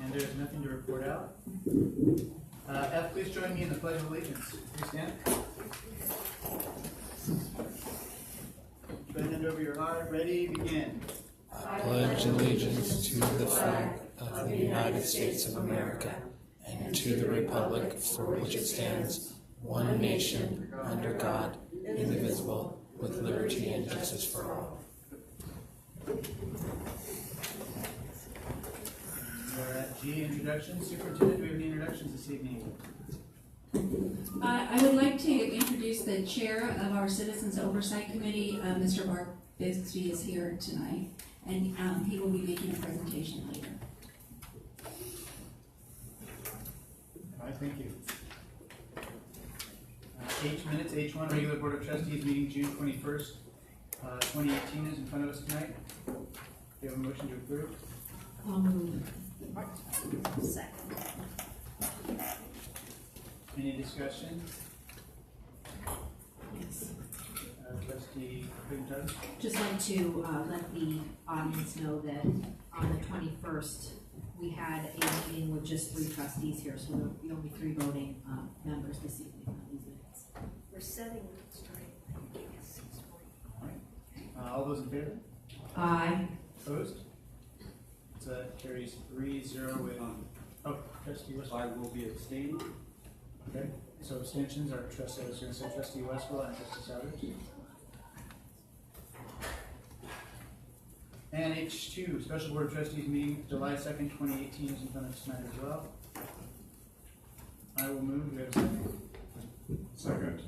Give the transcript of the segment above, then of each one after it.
And there is nothing to report out. F, please join me in the Pledge of Allegiance. Please stand. Put a hand over your heart. Ready? Begin. I pledge allegiance to the flag of the United States of America and to the republic for which it stands, one nation, under God, indivisible, with liberty and justice for all. We're at G, introductions. Superintendent, do we have any introductions this evening? I would like to introduce the chair of our Citizens Oversight Committee. Mr. Mark Bixby is here tonight, and he will be making a presentation later. All right, thank you. H minutes, H1, regular Board of Trustees meeting June 21st, 2018 is in front of us tonight. Do you have a motion to approve? Second. Any discussion? Yes. Trustee Pinehurst? Just like to let the audience know that on the 21st, we had a meeting with just 3 trustees here, so there will be only 3 voting members this evening on these minutes. We're setting it straight. I think it's 6:40. All right. All those in favor? Aye. Opposed? So that carries 3-0 with, Trustee Westphal. I will be abstaining. Okay, so abstentions are trustee, I was going to say Trustee Westphal and Trustee Souders. And H2, Special Board of Trustees meeting July 2nd, 2018 is in front of us tonight as well. I will move. Do we have a second? Second.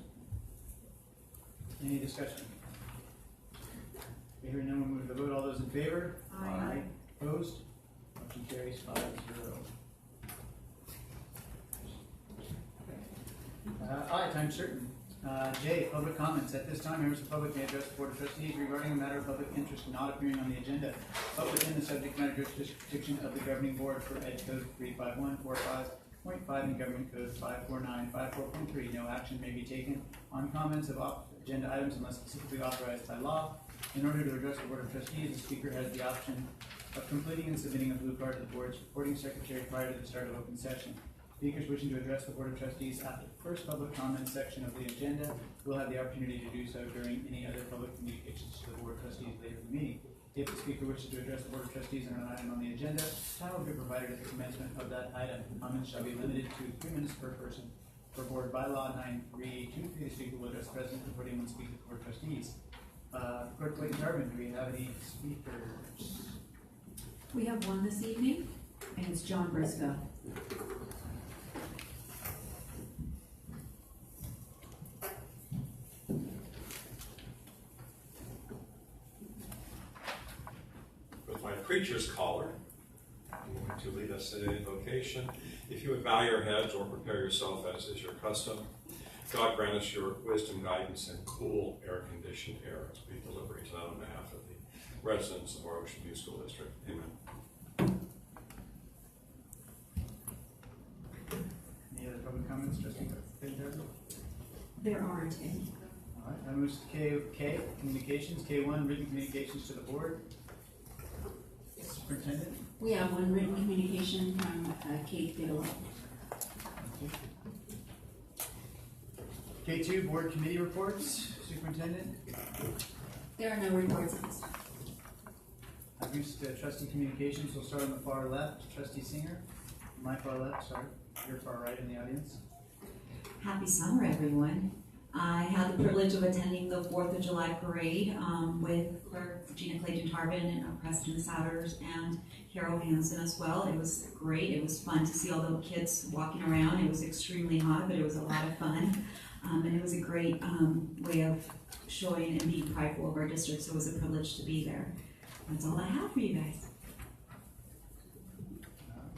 Any discussion? Okay, hearing none, we'll move to the vote. All those in favor? Aye. Opposed? Motion carries 5-0. I, time certain. J, public comments. At this time, members of the public may address the Board of Trustees regarding a matter of public interest not appearing on the agenda, but within the subject matter jurisdiction of the governing board for Ed Code 35145.5 and Government Code 54954.3. No action may be taken on comments of off-agenda items unless specifically authorized by law. In order to address the Board of Trustees, the Speaker has the option of completing and submitting a blue card to the Board's recording secretary prior to the start of open session. Speakers wishing to address the Board of Trustees after the first public comment section of the agenda will have the opportunity to do so during any other public communications to the Board of Trustees later in the meeting. If the Speaker wishes to address the Board of Trustees on an item on the agenda, time will be provided at the commencement of that item. Comments shall be limited to 3 minutes per person. For Board Bylaw 9323, the Speaker will address the President before anyone speaks to the Board of Trustees. Clerk Clayton Darvin, do we have any speakers? We have one this evening, and it's John Briscoe. With my preacher's collar, I'm going to lead us in a invocation. If you would bow your heads or prepare yourself as is your custom, God grant us your wisdom, guidance, and cool, air-conditioned air as we deliver it on behalf of the residents of our Ocean View School District. Amen. Any other public comments, Trustee Clayton? There aren't any. All right, I move to K, communications. K1, written communications to the board. Superintendent. We have one written communication from Kate Bigelow. K2, board committee reports. Superintendent. There are no reports at this time. I've used trustee communications. We'll start on the far left. Trustee Singer. My far left, sorry. Your far right in the audience. Happy summer, everyone. I had the privilege of attending the 4th of July parade with Clerk Gina Clayton-Tarvin and Preston Souders and Carol Hansen as well. It was great. It was fun to see all the kids walking around. It was extremely hot, but it was a lot of fun. And it was a great way of showing and being prideful of our district, so it was a privilege to be there. That's all I have for you guys.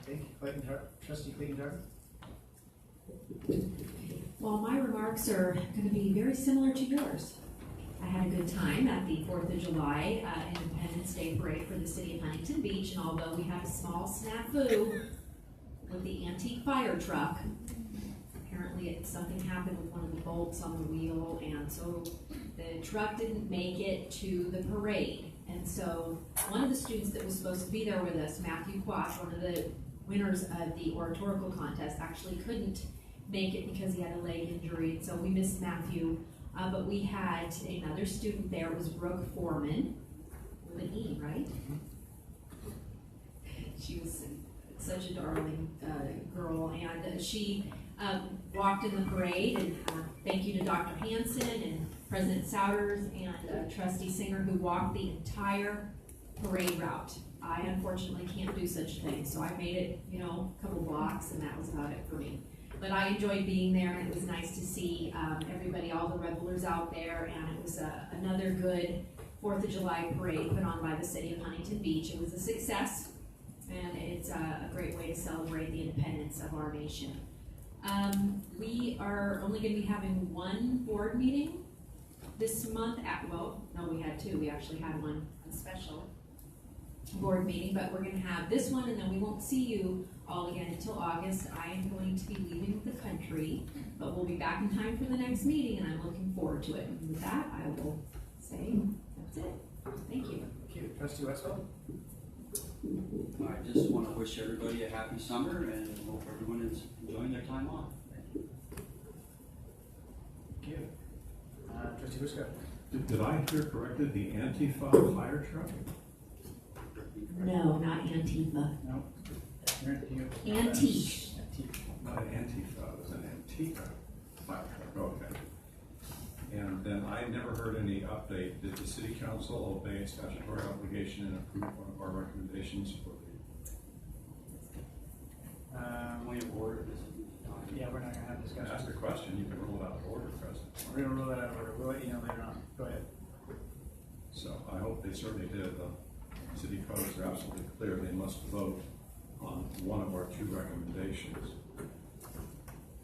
Thank you. Trustee Clayton-Tarvin. Well, my remarks are going to be very similar to yours. I had a good time at the 4th of July Independence Day Parade for the city of Huntington Beach, and although we had a small snafu with the antique fire truck, apparently something happened with one of the bolts on the wheel, and so the truck didn't make it to the parade. And so one of the students that was supposed to be there with us, Matthew Quash, one of the winners of the oratorical contest actually couldn't make it because he had a leg injury, and so we missed Matthew. But we had another student there, it was Brooke Foreman, with an E, right? She was such a darling girl, and she walked in the parade, and thank you to Dr. Hanson and President Souders and Trustee Singer, who walked the entire parade route. I unfortunately can't do such a thing, so I made it, you know, a couple blocks, and that was about it for me. But I enjoyed being there, and it was nice to see everybody, all the revelers out there, and it was another good 4th of July parade put on by the city of Huntington Beach. It was a success, and it's a great way to celebrate the independence of our nation. We are only going to be having one board meeting this month. Well, no, we had two. We actually had one, a special board meeting, but we're going to have this one, and then we won't see you all again until August. I am going to be leaving the country, but we'll be back in time for the next meeting, and I'm looking forward to it. And with that, I will say that's it. Thank you. Thank you. Trustee Westphal? I just want to wish everybody a happy summer and hope everyone is enjoying their time off. Thank you. Trustee Wisco? Did I hear correctly, the Antifa fire truck? No, not Antifa. No. Antique. Antique. Not an Antifa, it was an Antifa fire truck, okay. And then I never heard any update. Did the city council obey its statutory obligation and approve one of our recommendations for the? Point of order. Yeah, we're not gonna have discussion. Ask a question, you can rule it out of order, President. We're gonna rule that out of order. We'll let you know later on. Go ahead. So I hope they certainly did. The city codes are absolutely clear. They must vote on one of our two recommendations.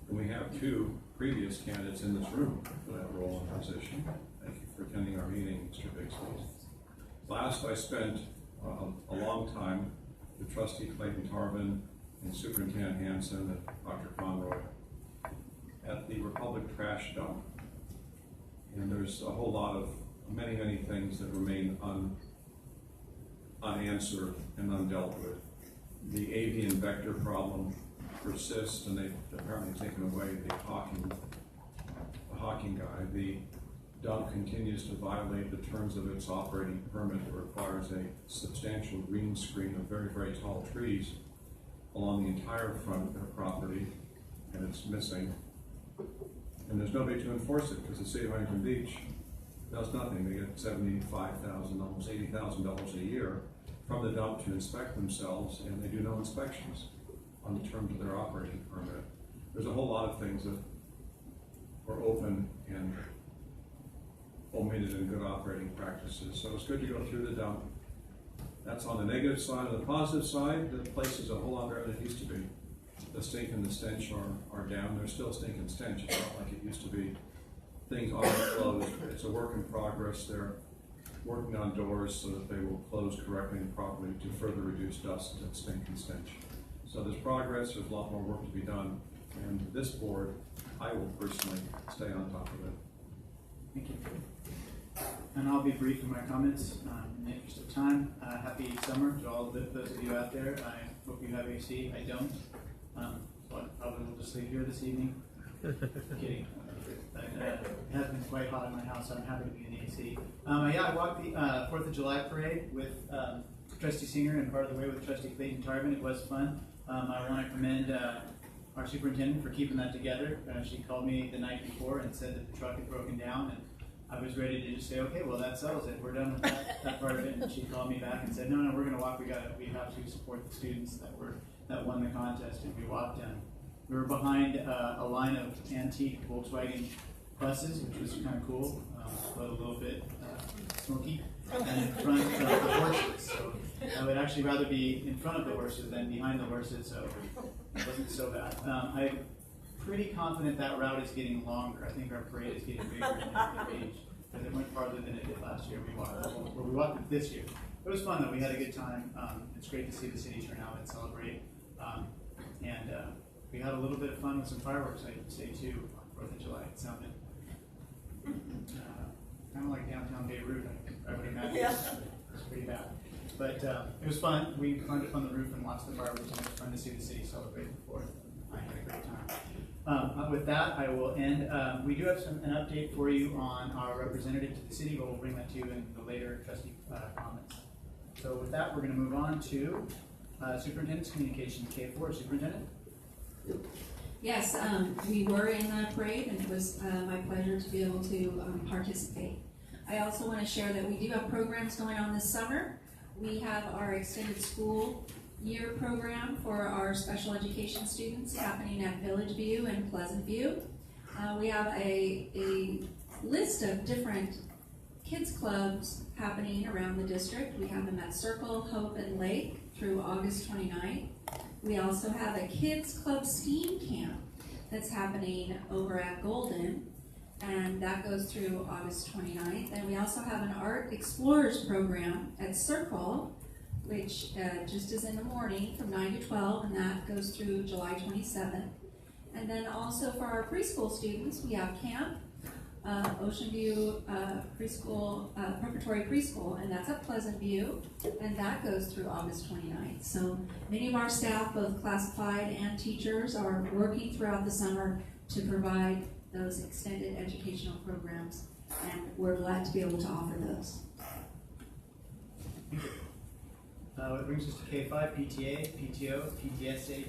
And we have two previous candidates in this room for that role and position. Thank you for attending our meeting, Mr. Bixby. Last, I spent a long time with Trustee Clayton Tarvin and Superintendent Hanson and Dr. Conroy at the Republic Trash Dump. And there's a whole lot of many things that remain unanswered and undealt with. The avian vector problem persists, and they've apparently taken away the hawking guy. The dump continues to violate the terms of its operating permit. It requires a substantial green screen of very tall trees along the entire front of their property, and it's missing. And there's nobody to enforce it because the city of Huntington Beach does nothing. They get $75,000, almost $80,000 a year from the dump to inspect themselves, and they do no inspections on the terms of their operating permit. There's a whole lot of things that were open and omitted in good operating practices. So it's good to go through the dump. That's on the negative side. On the positive side, the place is a whole lot better than it used to be. The stink and the stench are down. There's still stink and stench. It's not like it used to be. Things aren't closed. It's a work in progress. They're working on doors so that they will close correctly and properly to further reduce dust and stink and stench. So there's progress. There's a lot more work to be done. And this board, I will personally stay on top of it. Thank you. And I'll be brief in my comments in the interest of time. Happy summer to all of those of you out there. I hope you have AC. I don't. So I probably will just leave here this evening. Kidding. It has been quite hot in my house, so I'm happy to be in AC. Yeah, I walked the 4th of July parade with Trustee Singer and part of the way with Trustee Clayton Tarvin. It was fun. I want to commend our superintendent for keeping that together. She called me the night before and said that the truck had broken down, and I was ready to just say, okay, well, that settles it. We're done with that part of it. And she called me back and said, no, we're going to walk. We have to support the students that won the contest. And we walked in. We were behind a line of antique Volkswagen buses, which was kind of cool, but a little bit smoky. And in front of the horses. So I would actually rather be in front of the horses than behind the horses, so it wasn't so bad. I'm pretty confident that route is getting longer. I think our parade is getting bigger in the beach because it went farther than it did last year. We walked it this year. It was fun though. We had a good time. It's great to see the city turn out and celebrate. And we had a little bit of fun with some fireworks, I would say too, on 4th of July. It sounded kind of like downtown Beirut, I would imagine. Yeah. It was pretty bad. But it was fun. We climbed up on the roof and watched the fireworks, and it was fun to see the city celebrate the 4th. I had a great time. With that, I will end. We do have an update for you on our representative to the city, but we'll bring that to you in the later trustee comments. So with that, we're going to move on to Superintendent's Communication, K4. Superintendent? Yes, we were in the parade, and it was my pleasure to be able to participate. I also want to share that we do have programs going on this summer. We have our extended school year program for our special education students happening at Village View and Pleasant View. We have a list of different kids clubs happening around the district. We have them at Circle, Hope, and Lake through August 29th. We also have a kids club STEAM camp that's happening over at Golden, and that goes through August 29th. And we also have an Art Explorers program at Circle, which just is in the morning from 9 to 12, and that goes through July 27th. And then also for our preschool students, we have camp, Ocean View Preschool, Preparatory Preschool, and that's at Pleasant View, and that goes through August 29th. So many of our staff, both classified and teachers, are working throughout the summer to provide those extended educational programs, and we're glad to be able to offer those. It brings us to K5, PTA, PTO, PTSA,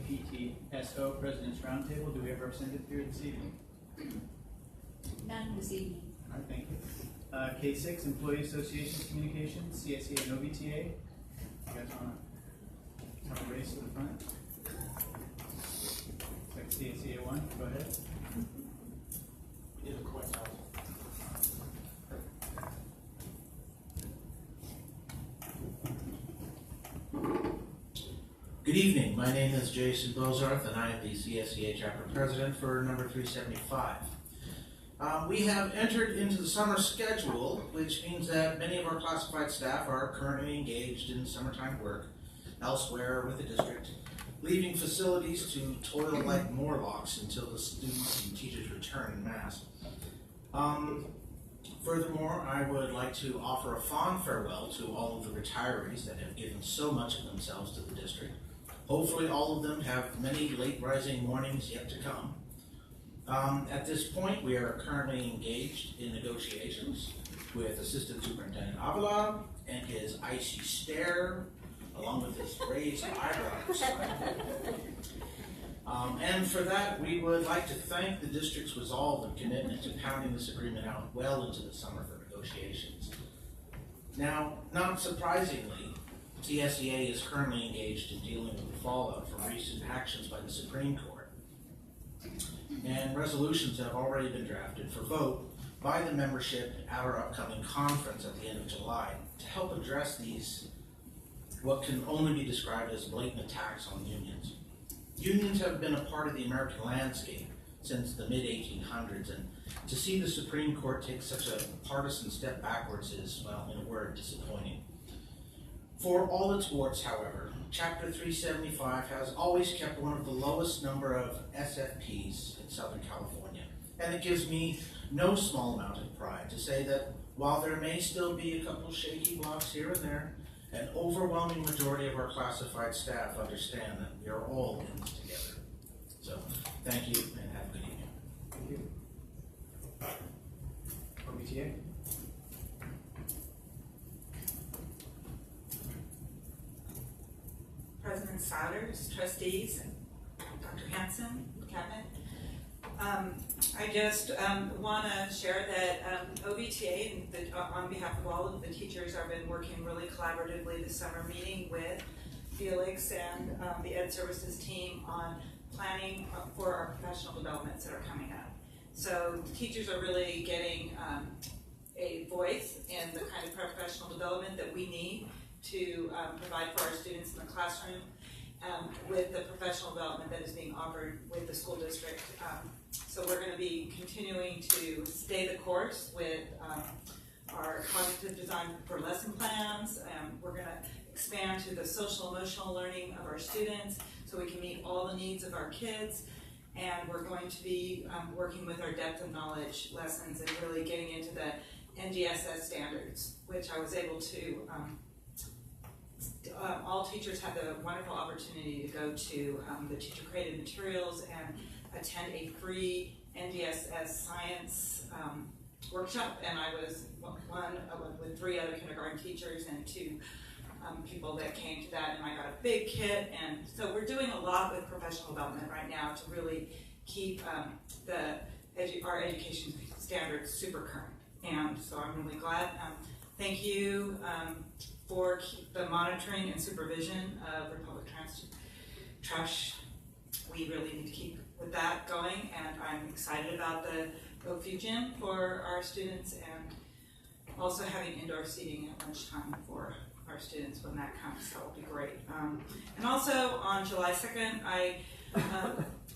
PTSO, President's Roundtable. Do we have representatives here this evening? None this evening. All right, thank you. K6, Employee Associations Communications, CSEA and OVTA. You guys want to have a race to the front? It's like CSEA 1, go ahead. Good evening. My name is Jason Bozarth, and I am the CSEA Chapter President for number 375. We have entered into the summer schedule, which means that many of our classified staff are currently engaged in summertime work elsewhere with the district, leaving facilities to toil like Morlocks until the students and teachers return en masse. Furthermore, I would like to offer a fond farewell to all of the retirees that have given so much of themselves to the district. Hopefully all of them have many late rising mornings yet to come. At this point, we are currently engaged in negotiations with Assistant Superintendent Avila and his icy stare, along with his raised eyebrows. And for that, we would like to thank the district's resolve and commitment to pounding this agreement out well into the summer for negotiations. Now, not surprisingly, TSEA is currently engaged in dealing with the fallout from recent actions by the Supreme Court. And resolutions have already been drafted for vote by the membership at our upcoming conference at the end of July to help address these, what can only be described as blatant attacks on unions. Unions have been a part of the American landscape since the mid-1800s, and to see the Supreme Court take such a partisan step backwards is, well, in a word, disappointing. For all its warts, however, Chapter 375 has always kept one of the lowest number of SFPs in Southern California, and it gives me no small amount of pride to say that while there may still be a couple shaky blocks here and there, an overwhelming majority of our classified staff understand that we are all in this together. So, thank you and have a good evening. Thank you. OVTA? President Souders, trustees, Dr. Hanson, cabinet. I just want to share that OVTA, and on behalf of all of the teachers, I've been working really collaboratively this summer, meeting with Felix and the Ed Services team on planning for our professional developments that are coming up. So teachers are really getting a voice in the kind of professional development that we need to provide for our students in the classroom with the professional development that is being offered with the school district. So we're going to be continuing to stay the course with our cognitive design for lesson plans. We're going to expand to the social emotional learning of our students so we can meet all the needs of our kids. And we're going to be working with our depth of knowledge lessons and really getting into the NGSS standards, which I was able to all teachers had the wonderful opportunity to go to the teacher-created materials and attend a free NDSS science workshop, and I was one with 3 other kindergarten teachers and 2 people that came to that, and I got a big kit. And so we're doing a lot with professional development right now to really keep our education standards super current. And so I'm really glad. Thank you for the monitoring and supervision of Republic Trash. We really need to keep with that going, and I'm excited about the Oakview Gym for our students, and also having indoor seating at lunchtime for our students when that comes. That will be great. And also on July 2nd, I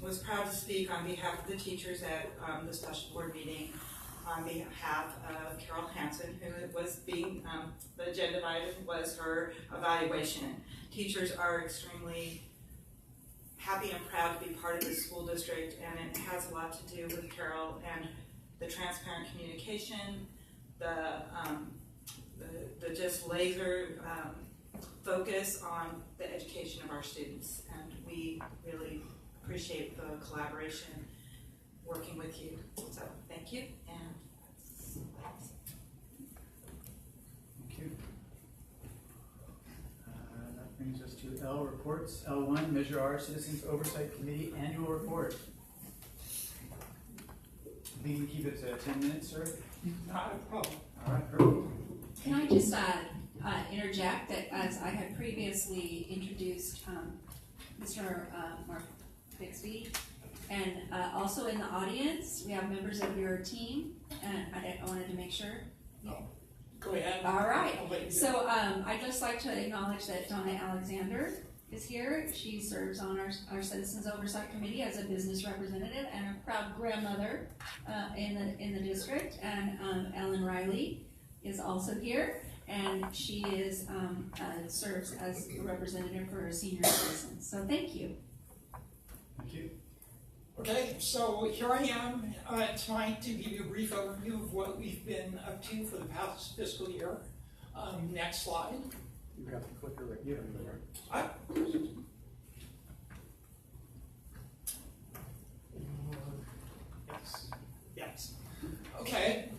was proud to speak on behalf of the teachers at the special board meeting on behalf of Carol Hansen, who was being, the agenda item was her evaluation. Teachers are extremely happy and proud to be part of the school district, and it has a lot to do with Carol and the transparent communication, the just laser focus on the education of our students, and we really appreciate the collaboration working with you. So thank you, and Thank you. That brings us to L, reports. L1, Measure R, Citizens Oversight Committee Annual Report. We can keep it to 10 minutes, sir? Not a problem. All right, perfect. Can I just interject that as I had previously introduced Mr. Mark Bixby, and also in the audience, we have members of your team, and I wanted to make sure. Go ahead. All right. I'll let you So I'd just like to acknowledge that Donna Alexander is here. She serves on our Citizens Oversight Committee as a business representative and a proud grandmother in the district. And Ellen Riley is also here, and she is serves as a representative for senior citizens. So thank you. Thank you. Okay, so here I am tonight to give you a brief overview of what we've been up to for the past fiscal year. Next slide. You have the clicker right here. Yes. Okay.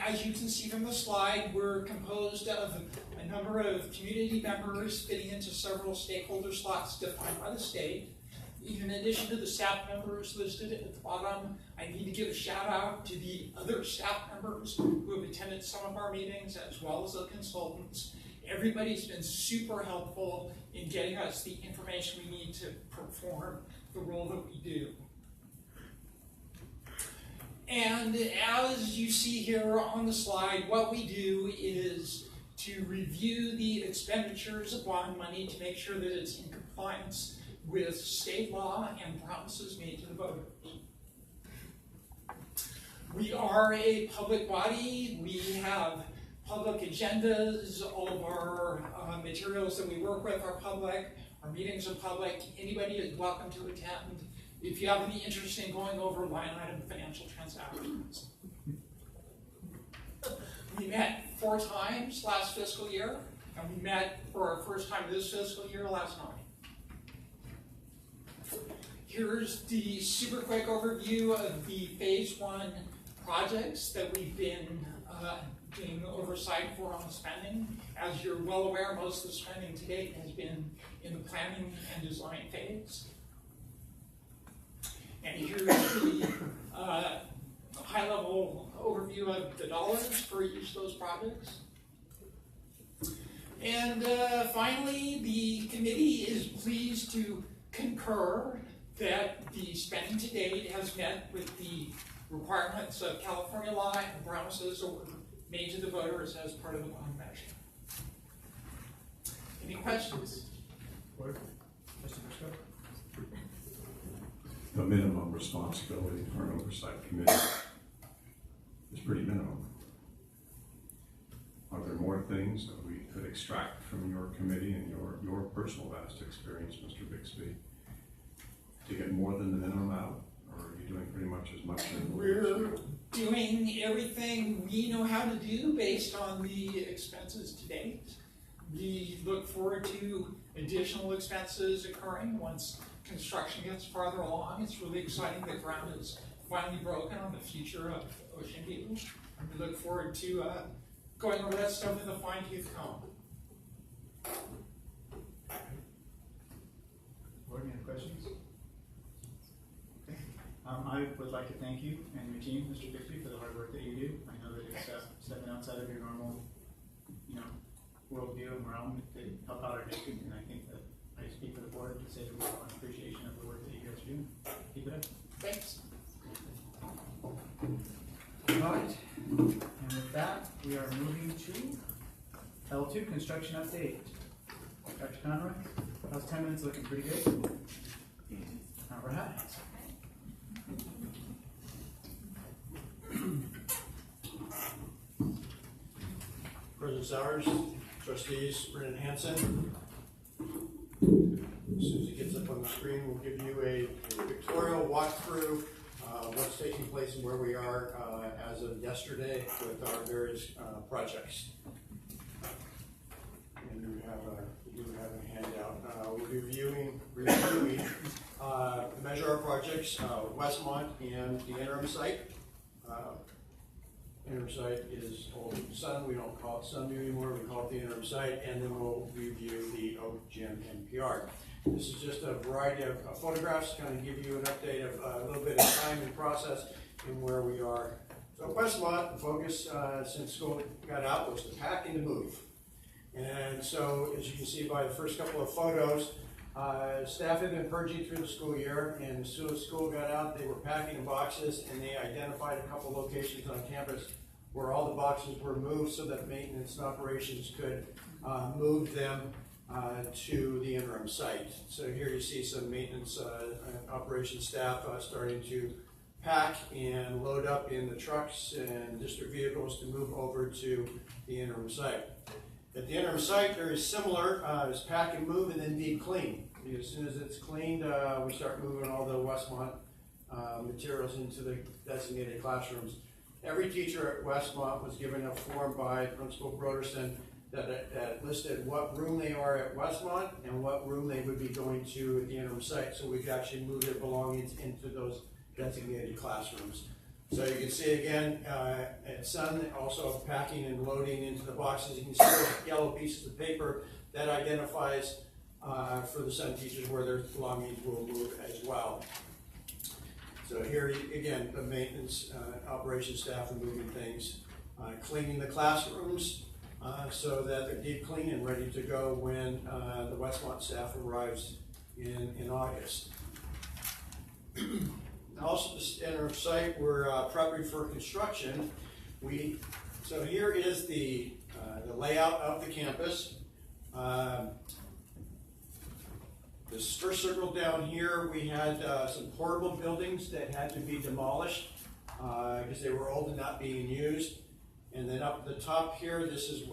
As you can see from the slide, we're composed of a number of community members fitting into several stakeholder slots defined by the state. In addition to the staff members listed at the bottom, I need to give a shout out to the other staff members who have attended some of our meetings, as well as the consultants. Everybody's been super helpful in getting us the information we need to perform the role that we do. And as you see here on the slide, what we do is to review the expenditures of bond money to make sure that it's in compliance with state law and promises made to the voters. We are a public body. We have public agendas. All of our materials that we work with are public. Our meetings are public. Anybody is welcome to attend if you have any interest in going over line item financial transactions. We met 4 times last fiscal year, and we met for our first time this fiscal year last night. Here's the super quick overview of the phase 1 projects that we've been doing oversight for on the spending. As you're well aware, most of the spending to date has been in the planning and design phase. And here's the high-level overview of the dollars for each of those projects. And finally, the committee is pleased to concur that the spending to date has met with the requirements of California law and promises that were made to the voters as part of the bond measure. Any questions? The minimum responsibility for an oversight committee is pretty minimum. Are there more things that we could extract from your committee and your personal vast experience, Mr. Bixby, to get more than the minimum out? Or are you doing pretty much as much as We're doing everything we know how to do based on the expenses to date. We look forward to additional expenses occurring once construction gets farther along. It's really exciting. The ground is finally broken on the future of Ocean View. And we look forward to going over that stuff with a fine-tooth comb. Board, any other questions? Okay. I would like to thank you and your team, Mr. Bixby, for the hard work that you do. I know that it's stepping outside of your normal, worldview and realm to help out our district, and I think that I speak for the board to say that we're in appreciation of the work that you guys are doing. Keep it up. Thanks. All right. And with that, we are moving to L2, construction update. Dr. Conroy, how's 10 minutes looking? Pretty good? All right. President Sowers, trustees, Brennan Hansen. As soon as it gets up on the screen, we'll give you a pictorial walkthrough what's taking place and where we are as of yesterday with our various projects. And we do have a handout. We'll be reviewing measure our projects, Westmont and the interim site. Interim site is Old Sun. We don't call it Sunview anymore. We call it the interim site, and then we'll review the Oak Gym NPR. This is just a variety of photographs to kind of give you an update of a little bit of time and process and where we are. So Westmont, the focus since school got out was to pack and to move. And so, as you can see by the first couple of photos, staff had been purging through the school year, and as soon as school got out, they were packing in boxes, and they identified a couple locations on campus where all the boxes were moved so that maintenance and operations could move them to the interim site. So here you see some maintenance operations staff starting to pack and load up in the trucks and district vehicles to move over to the interim site. At the interim site, very similar, is pack and move and then deep clean. As soon as it's cleaned, we start moving all the Westmont materials into the designated classrooms. Every teacher at Westmont was given a form by Principal Broderson that listed what room they are at Westmont and what room they would be going to at the interim site. So we could actually move their belongings into those designated classrooms. So you can see again at Sun, also packing and loading into the boxes. You can see those yellow pieces of paper that identifies for the Sun teachers where their belongings will move as well. So here again, the maintenance operations staff are moving things, cleaning the classrooms so that they're deep clean and ready to go when the Westmont staff arrives in August. Also, this interim site, we're prepping for construction. So here is the layout of the campus. This first circle down here, we had some portable buildings that had to be demolished because they were old and not being used. And then up at the top here, this is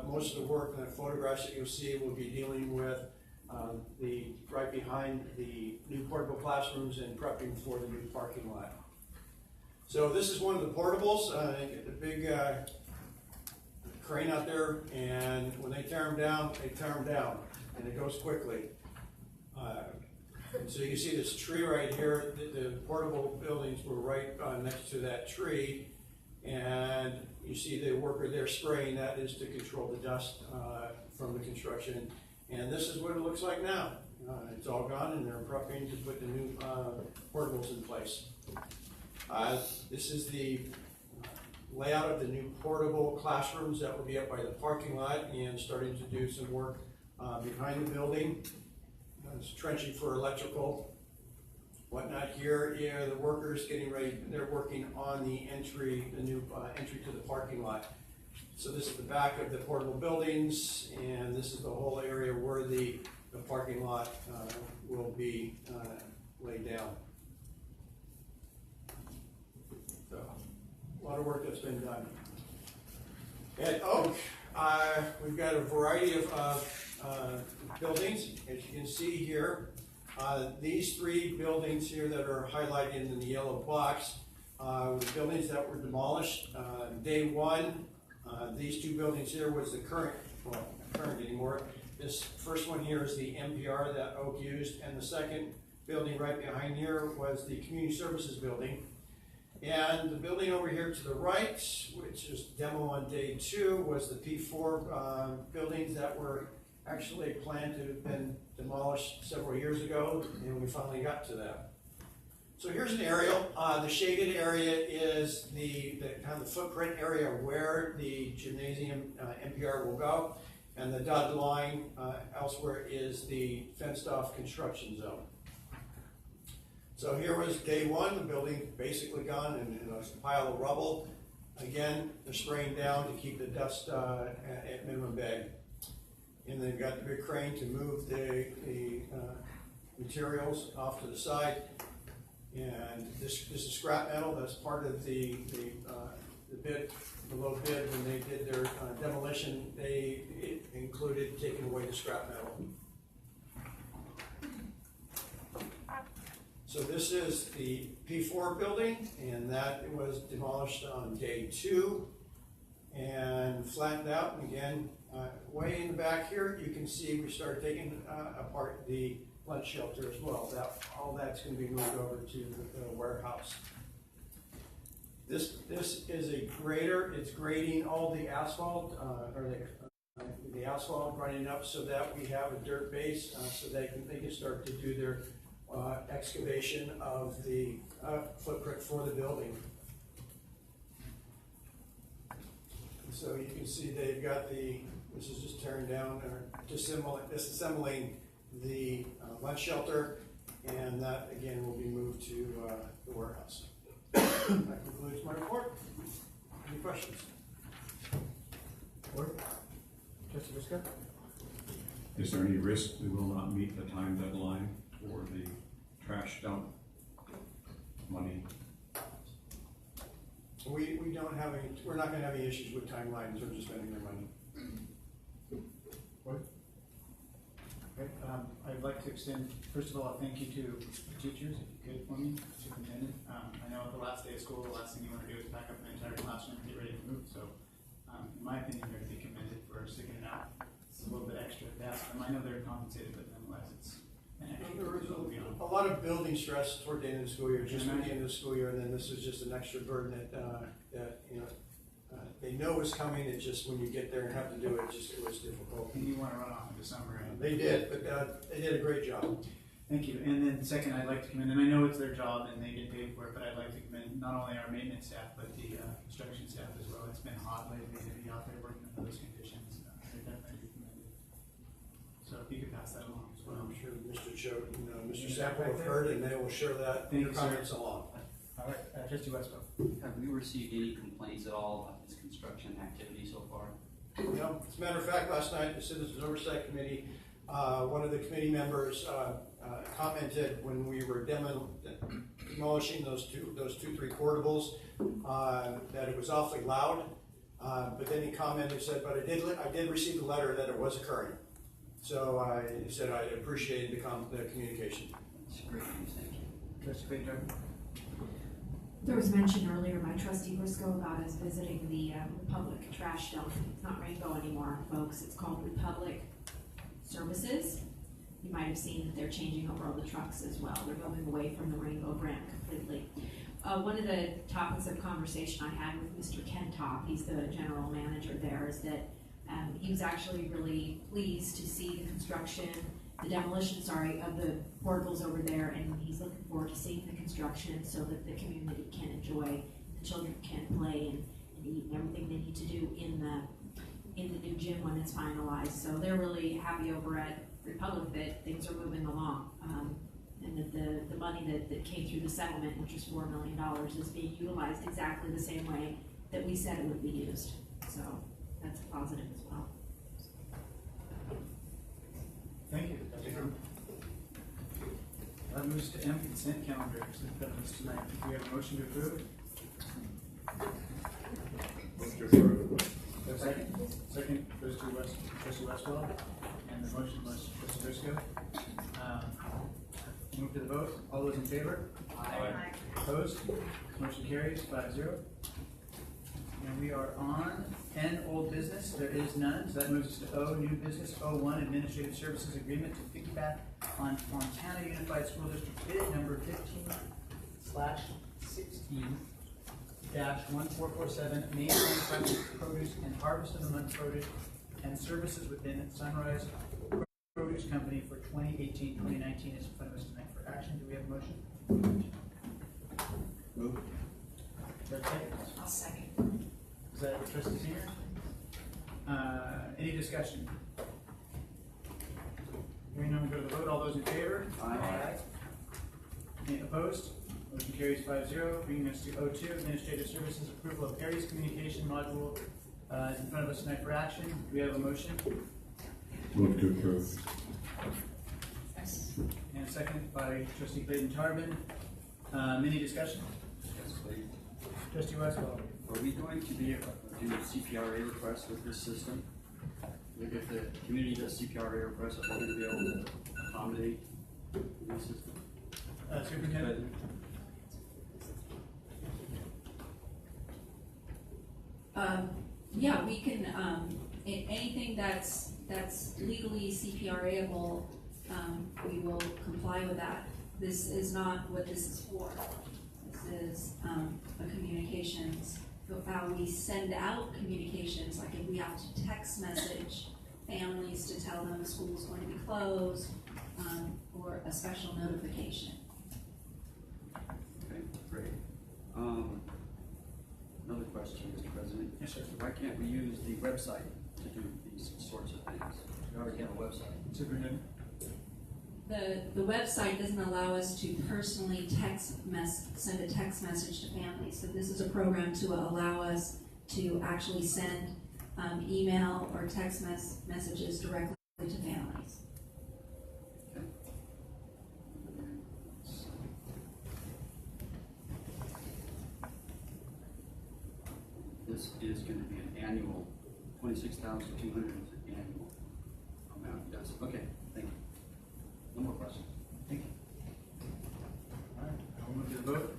most of the work and the photographs that you'll see will be dealing with right behind the new portable classrooms and prepping for the new parking lot. So this is one of the portables. The big crane out there, and when they tear them down, and it goes quickly. And so you can see this tree right here. The portable buildings were right next to that tree, and you see the worker there spraying. That is to control the dust from the construction. And this is what it looks like now. It's all gone, and they're prepping to put the new portables in place. This is the layout of the new portable classrooms that will be up by the parking lot and starting to do some work behind the building. It's trenching for electrical, whatnot here. Yeah, the workers getting ready. They're working on the new entry to the parking lot. So this is the back of the portable buildings, and this is the whole area where the parking lot will be laid down. So, a lot of work that's been done. At Oak, we've got a variety of buildings, as you can see here. These three buildings here that are highlighted in the yellow box were the buildings that were demolished. Day one, these two buildings here was the current, well, current anymore. This first one here is the NPR that Oak used, and the second building right behind here was the community services building. And the building over here to the right, which is demo on day 2, was the P4 buildings that were actually planned to have been demolished several years ago, and we finally got to that. So here's an aerial. The shaded area is the kind of the footprint area where the gymnasium NPR will go, and the dotted line elsewhere is the fenced off construction zone. So here was day 1, the building basically gone and a pile of rubble. Again, they're spraying down to keep the dust at minimum bag. And they've got the big crane to move the materials off to the side. And this is scrap metal. That's part of the bid, the low bid when they did their demolition. It included taking away the scrap metal. So this is the P4 building, and that was demolished on day 2 and flattened out. And again, way in the back here, you can see we started taking apart the lunch shelter as well. All that's going to be moved over to the warehouse. This is a grader. It's grading all the asphalt, the asphalt running up so that we have a dirt base so they can start to do their excavation of the footprint for the building. So you can see they've got this is just tearing down or disassembling the lunch shelter, and that again will be moved to the warehouse. That concludes my report. Any questions? Board? Trustee Briscoe? Is there any risk we will not meet the time deadline for the trash dump money? We don't have any. We're not going to have any issues with timelines or just spending their money. Board? Okay, I'd like to extend, first of all, a thank you to the teachers, if you could for me, superintendent. I know the last day of school, the last thing you want to do is pack up an entire classroom and get ready to move. So, in my opinion, you're to be commended for sticking it out. It's a little bit extra task. I know they're compensated, but nonetheless, it's an extra. There was a lot of building stress toward the end of the school year, just at the end of the school year, and then this is just an extra burden that they know is coming. It's just when you get there and have to do it, it was difficult. And you want to run off into summer. They did, but they did a great job. Thank you. And then second, I'd like to commend, and I know it's their job and they get paid for it, but I'd like to commend not only our maintenance staff, but the construction staff as well. It's been hot lately to be out there working under those conditions. They're definitely commended. So if you could pass that along as well. I'm sure Mr. Sample have heard, and they will share that in comments along. All right, Trustee Westbrook. Have we received any complaints at all about this construction activity so far? No, as a matter of fact, last night, the Citizens Oversight Committee, one of the committee members commented when we were demolishing those two 3 portables that it was awfully loud. But then he commented, said, "But I did receive a letter that it was occurring." So he said I appreciated the communication. That's great news, thank you. Trustee Clayton. There was mention earlier by Trustee Briscoe about us visiting the Republic trash dump. It's not Rainbow anymore, folks. It's called Republic Services. You might have seen that they're changing over all the trucks as well. They're going away from the Rainbow brand completely. One of the topics of conversation I had with Mr. Ken Top, he's the general manager there, is that he was actually really pleased to see the demolition, of the portables over there, and he's looking forward to seeing the construction so that the community can enjoy, the children can play and eat and everything they need to do in the new gym when it's finalized. So they're really happy over at Republic that things are moving along, and that the money that came through the settlement, which was $4 million, is being utilized exactly the same way that we said it would be used. So that's a positive as well. Thank you. That moves to M, consent calendar. Tonight, do we have a motion to approve? Move to approve. Second goes to Trustee Westwell, and the motion was Trustee Briscoe. Move to the vote. All those in favor? Aye. Opposed? Motion carries 5-0. And we are on N, old business. There is none, so that moves us to O, new business. O1, administrative services agreement to piggyback on Montana Unified School District bid number 15/16-1447, mainline produce and harvest of the month produce and services within Sunrise Produce Company for 2018-2019 is in front of us tonight for action. Do we have a motion? Move. I'll second. Is that trustee Senior? Any discussion? Hearing none, we'll go to the vote. All those in favor? Aye. Any opposed? Motion carries 5-0, bringing us to O2, administrative services approval of Aries communication module is in front of us tonight for action. Do we have a motion? Move to approve. And a second by trustee Clayton Tarbin. Any discussion? Yes, please. Trustee Westfall. Are we going to be able to do CPRA requests with this system? If the community does CPRA requests, are we going to be able to accommodate this system? Superintendent? Yeah, we can, anything that's legally CPRA-able, we will comply with that. This is not what this is for. This is a communications, how we send out communications, like if we have to text message families to tell them school's going to be closed, or a special notification. Okay, great. Another question, Mr. President. Yes, sir. Why can't we use the website to do these sorts of things? We already have a website. Superintendent? The website doesn't allow us to personally send a text message to families. So this is a program to allow us to actually send email or text messages directly to families. Okay. This is going to be an annual, 26,200 is an annual amount. Yes. Okay. Thank you. No more questions. Thank you. All right, I'll move to the vote.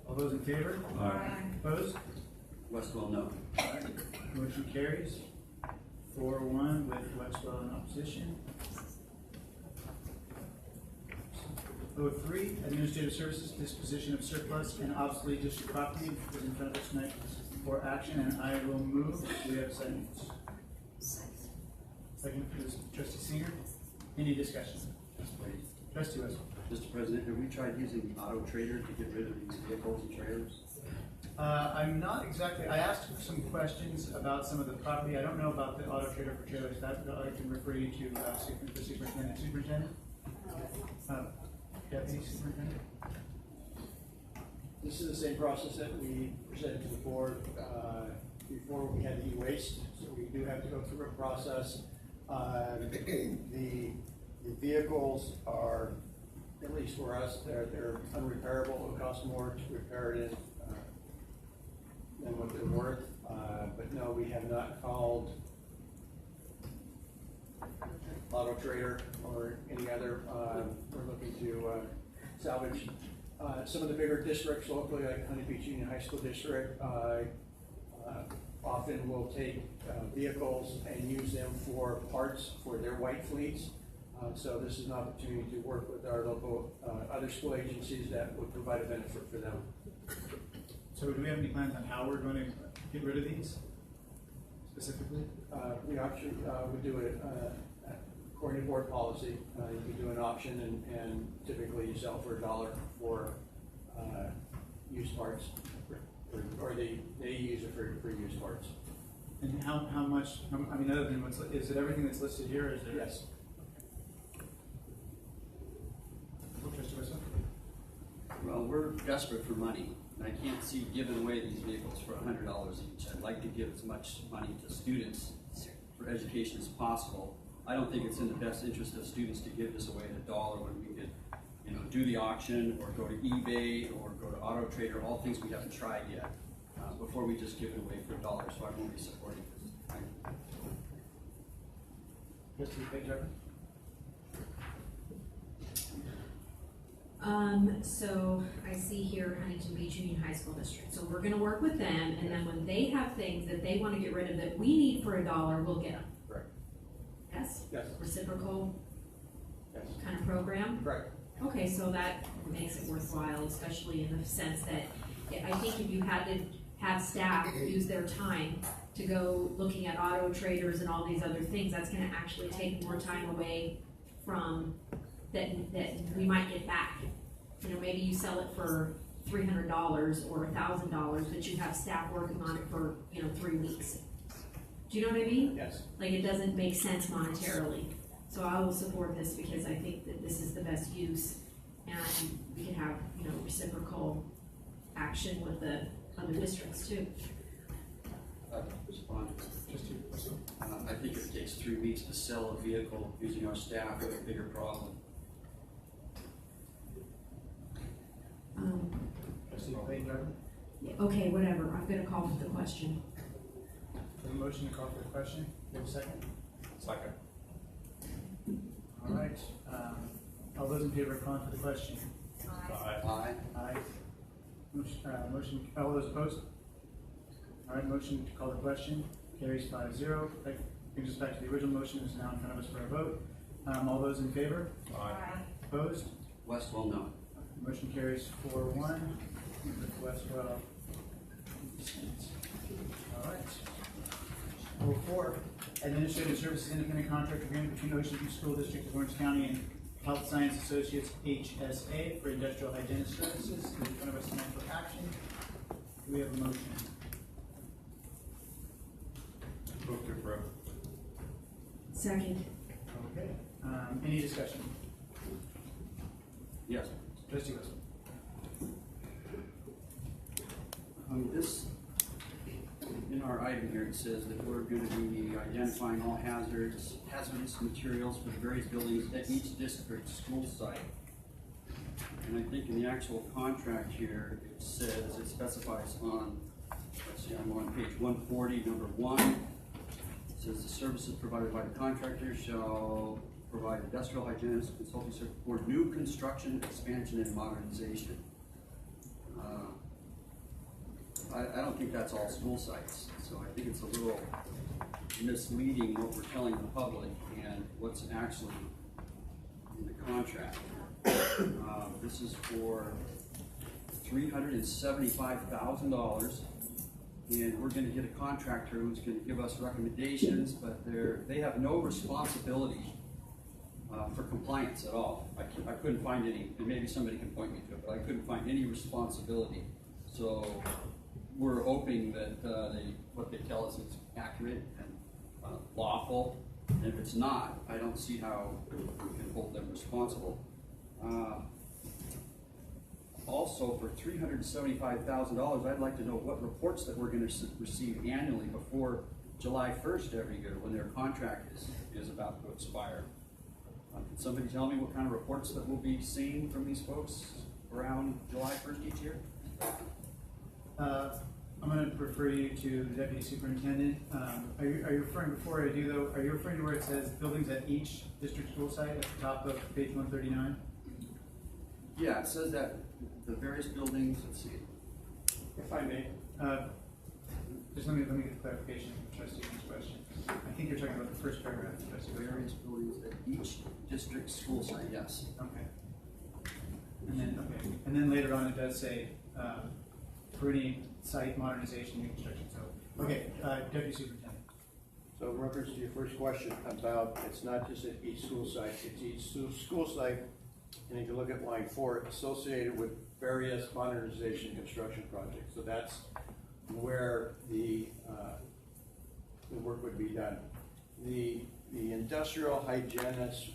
All those in favor? Aye. Opposed? Westwell, no. All right, motion carries 4-1 with Westwell in opposition. O3, administrative services, disposition of surplus and obsolete district property is in front of us tonight for action, and I will move. Do we have a second? Second, trustee Singer. Any discussion? Yes, please. Trustee Westwell. Mr. President, have we tried using Auto Trader to get rid of these vehicles and trailers? I'm not exactly, I asked some questions about some of the property. I don't know about the auto trader for trailers. That I can refer you to the superintendent. Superintendent? Deputy superintendent? This is the same process that we presented to the board before we had the e-waste, so we do have to go through a process. The vehicles are, at least for us, they're unrepairable. It'll cost more to repair it than what they're worth. But no, we have not called Auto Trader or any other. We're looking to salvage some of the bigger districts locally, like Huntington Beach Union High School District. Often will take vehicles and use them for parts for their white fleets. So this is an opportunity to work with our local other school agencies that would provide a benefit for them. So do we have any plans on how we're going to get rid of these specifically? We actually would do it according to board policy. You can do an auction and typically you sell for $1 for used parts, or they use it for used parts. And how much, I mean, other than what's, is it everything that's listed here, or is there? Yes. Trustee Westphal? Well, we're desperate for money, and I can't see giving away these vehicles for $100 each. I'd like to give as much money to students for education as possible. I don't think it's in the best interest of students to give this away at $1 when we could, do the auction or go to eBay or go to Auto Trader, all things we haven't tried yet, before we just give it away for $1. So I won't be supporting this. Trustee Page? So I see here Huntington Beach Union High School District. So we're gonna work with them, and then when they have things that they wanna get rid of that we need for $1, we'll get them. Correct. Yes? Yes. Reciprocal Yes. kind of program? Correct. Okay, so that makes it worthwhile, especially in the sense that I think if you had to have staff use their time to go looking at auto traders and all these other things, that's gonna actually take more time away from that we might get back. You know, maybe you sell it for $300 or $1,000, but you have staff working on it for, 3 weeks. Do you know what I mean? Yes. Like, it doesn't make sense monetarily. So I will support this because I think that this is the best use, and we can have, reciprocal action with the other districts too. Respond. I think if it takes 3 weeks to sell a vehicle using our staff, we have a bigger problem. Trustee Clayton Garvin? Yeah, okay, whatever, I'm gonna call for the question. A motion to call for the question. Do you have a second? Second. All right. All those in favor of calling for the question? Aye. Aye. Motion, all those opposed? All right, motion to call the question carries 5-0. That brings us back to the original motion, is now in front of us for a vote. All those in favor? Aye. Opposed? Westwell, no. Motion carries 4-1. Westwell. All right. Rule 4, Administrative Services Independent Contract Agreement between Ocean View School District of Orange County and Health Science Associates, HSA, for industrial hygienist services. Is in front of us tonight for action. Do we have a motion? Move to approve. Second. Okay. Any discussion? Yes. Trustee Westphal. This, in our item here, it says that we're going to be identifying all hazardous materials for the various buildings at each district school site. And I think in the actual contract here, it says, it specifies on, let's see, I'm on page 140, number 1. It says the services provided by the contractor shall provide industrial hygienist consulting service for new construction, expansion, and modernization. I don't think that's all school sites, so I think it's a little misleading what we're telling the public and what's actually in the contract. This is for $375,000, and we're going to get a contractor who's going to give us recommendations, but they have no responsibility for compliance at all. I couldn't find any, and maybe somebody can point me to it, but I couldn't find any responsibility. So we're hoping that what they tell us is accurate and lawful. And if it's not, I don't see how we can hold them responsible. Also, for $375,000, I'd like to know what reports that we're going to receive annually before July 1st every year when their contract is about to expire. Can somebody tell me what kind of reports that we'll be seeing from these folks around July 1st each year? I'm going to refer you to the Deputy Superintendent. Are you referring, before I do though, are you referring to where it says buildings at each district school site at the top of page 139? Yeah, it says that the various buildings, let's see. If I may. Just let me get clarification from Trustee King's question. I think you're talking about the first paragraph, Trustee. Various buildings at each district school site, yes. Okay. And then later on it does say, for any site modernization, new construction, so, okay, Deputy Superintendent. So in reference to your first question about, it's not just at each school site, it's each school site, and if you look at line 4, associated with various modernization construction projects. So that's where the work would be done. The industrial hygienists,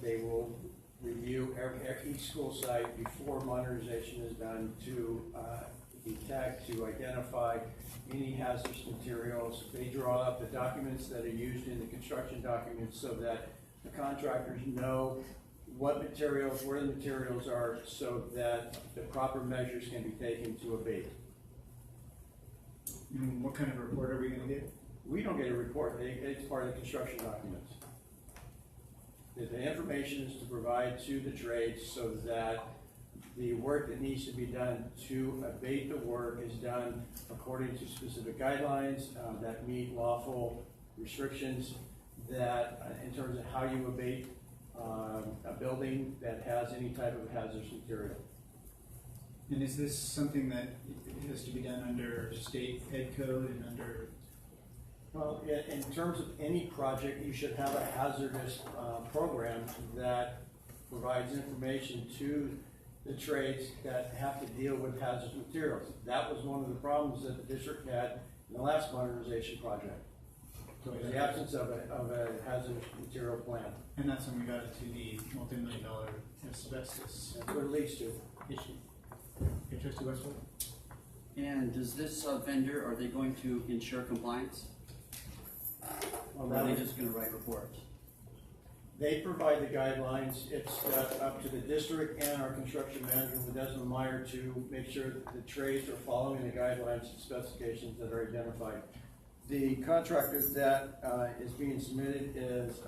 they will review each school site before modernization is done to detect, to identify any hazardous materials. They draw up the documents that are used in the construction documents so that the contractors know what materials, where the materials are, so that the proper measures can be taken to abate. What kind of report are we going to get? We don't get a report, it's part of the construction documents. The information is to provide to the trades so that the work that needs to be done to abate the work is done according to specific guidelines that meet lawful restrictions that in terms of how you abate a building that has any type of hazardous material. And is this something that has to be done under state ed code and under? Well, in terms of any project, you should have a hazardous program that provides information to the trades that have to deal with hazardous materials. That was one of the problems that the district had in the last modernization project. So the absence of a hazardous material plan. And that's when we got into the multi-million-dollar asbestos That's what it leads to. issue. Okay, Trustee Westwood? And does this vendor, are they going to ensure compliance? Well, Or are they just gonna write reports? they provide the guidelines. It's up to the district and our construction manager, Desmond Meyer, to make sure that the trades are following the guidelines and specifications that are identified. The contractor that is being submitted is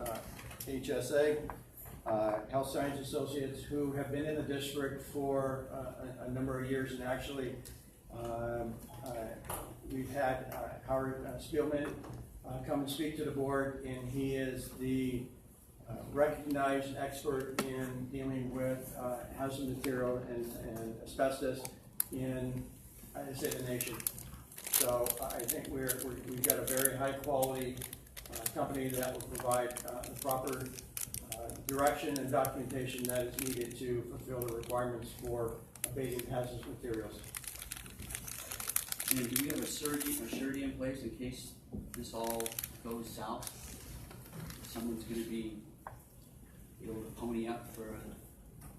HSA, Health Science Associates, who have been in the district for a number of years, and actually we've had Howard Spielman come and speak to the board, and he is the recognized expert in dealing with hazardous material and asbestos in, I'd say, the nation. So I think we've got a very high quality company that will provide the proper direction and documentation that is needed to fulfill the requirements for abating hazardous materials. And do we have a surety in place in case this all goes south? Someone's gonna be able to pony up for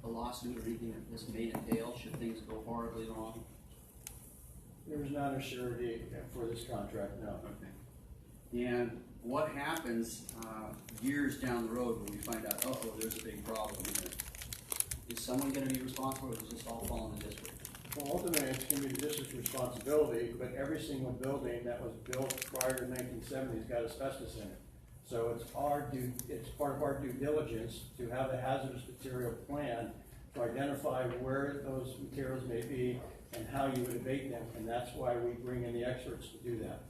a lawsuit or anything that this may entail should things go horribly wrong? There is not a surety for this contract, no. Okay. And what happens years down the road when we find out, oh, there's a big problem here? Is someone gonna be responsible, or does this all fall on the district? Well, ultimately, it's going to be the district's responsibility, but every single building that was built prior to 1970 has got asbestos in it. So it's part of our due diligence to have a hazardous material plan to identify where those materials may be and how you would abate them, and that's why we bring in the experts to do that.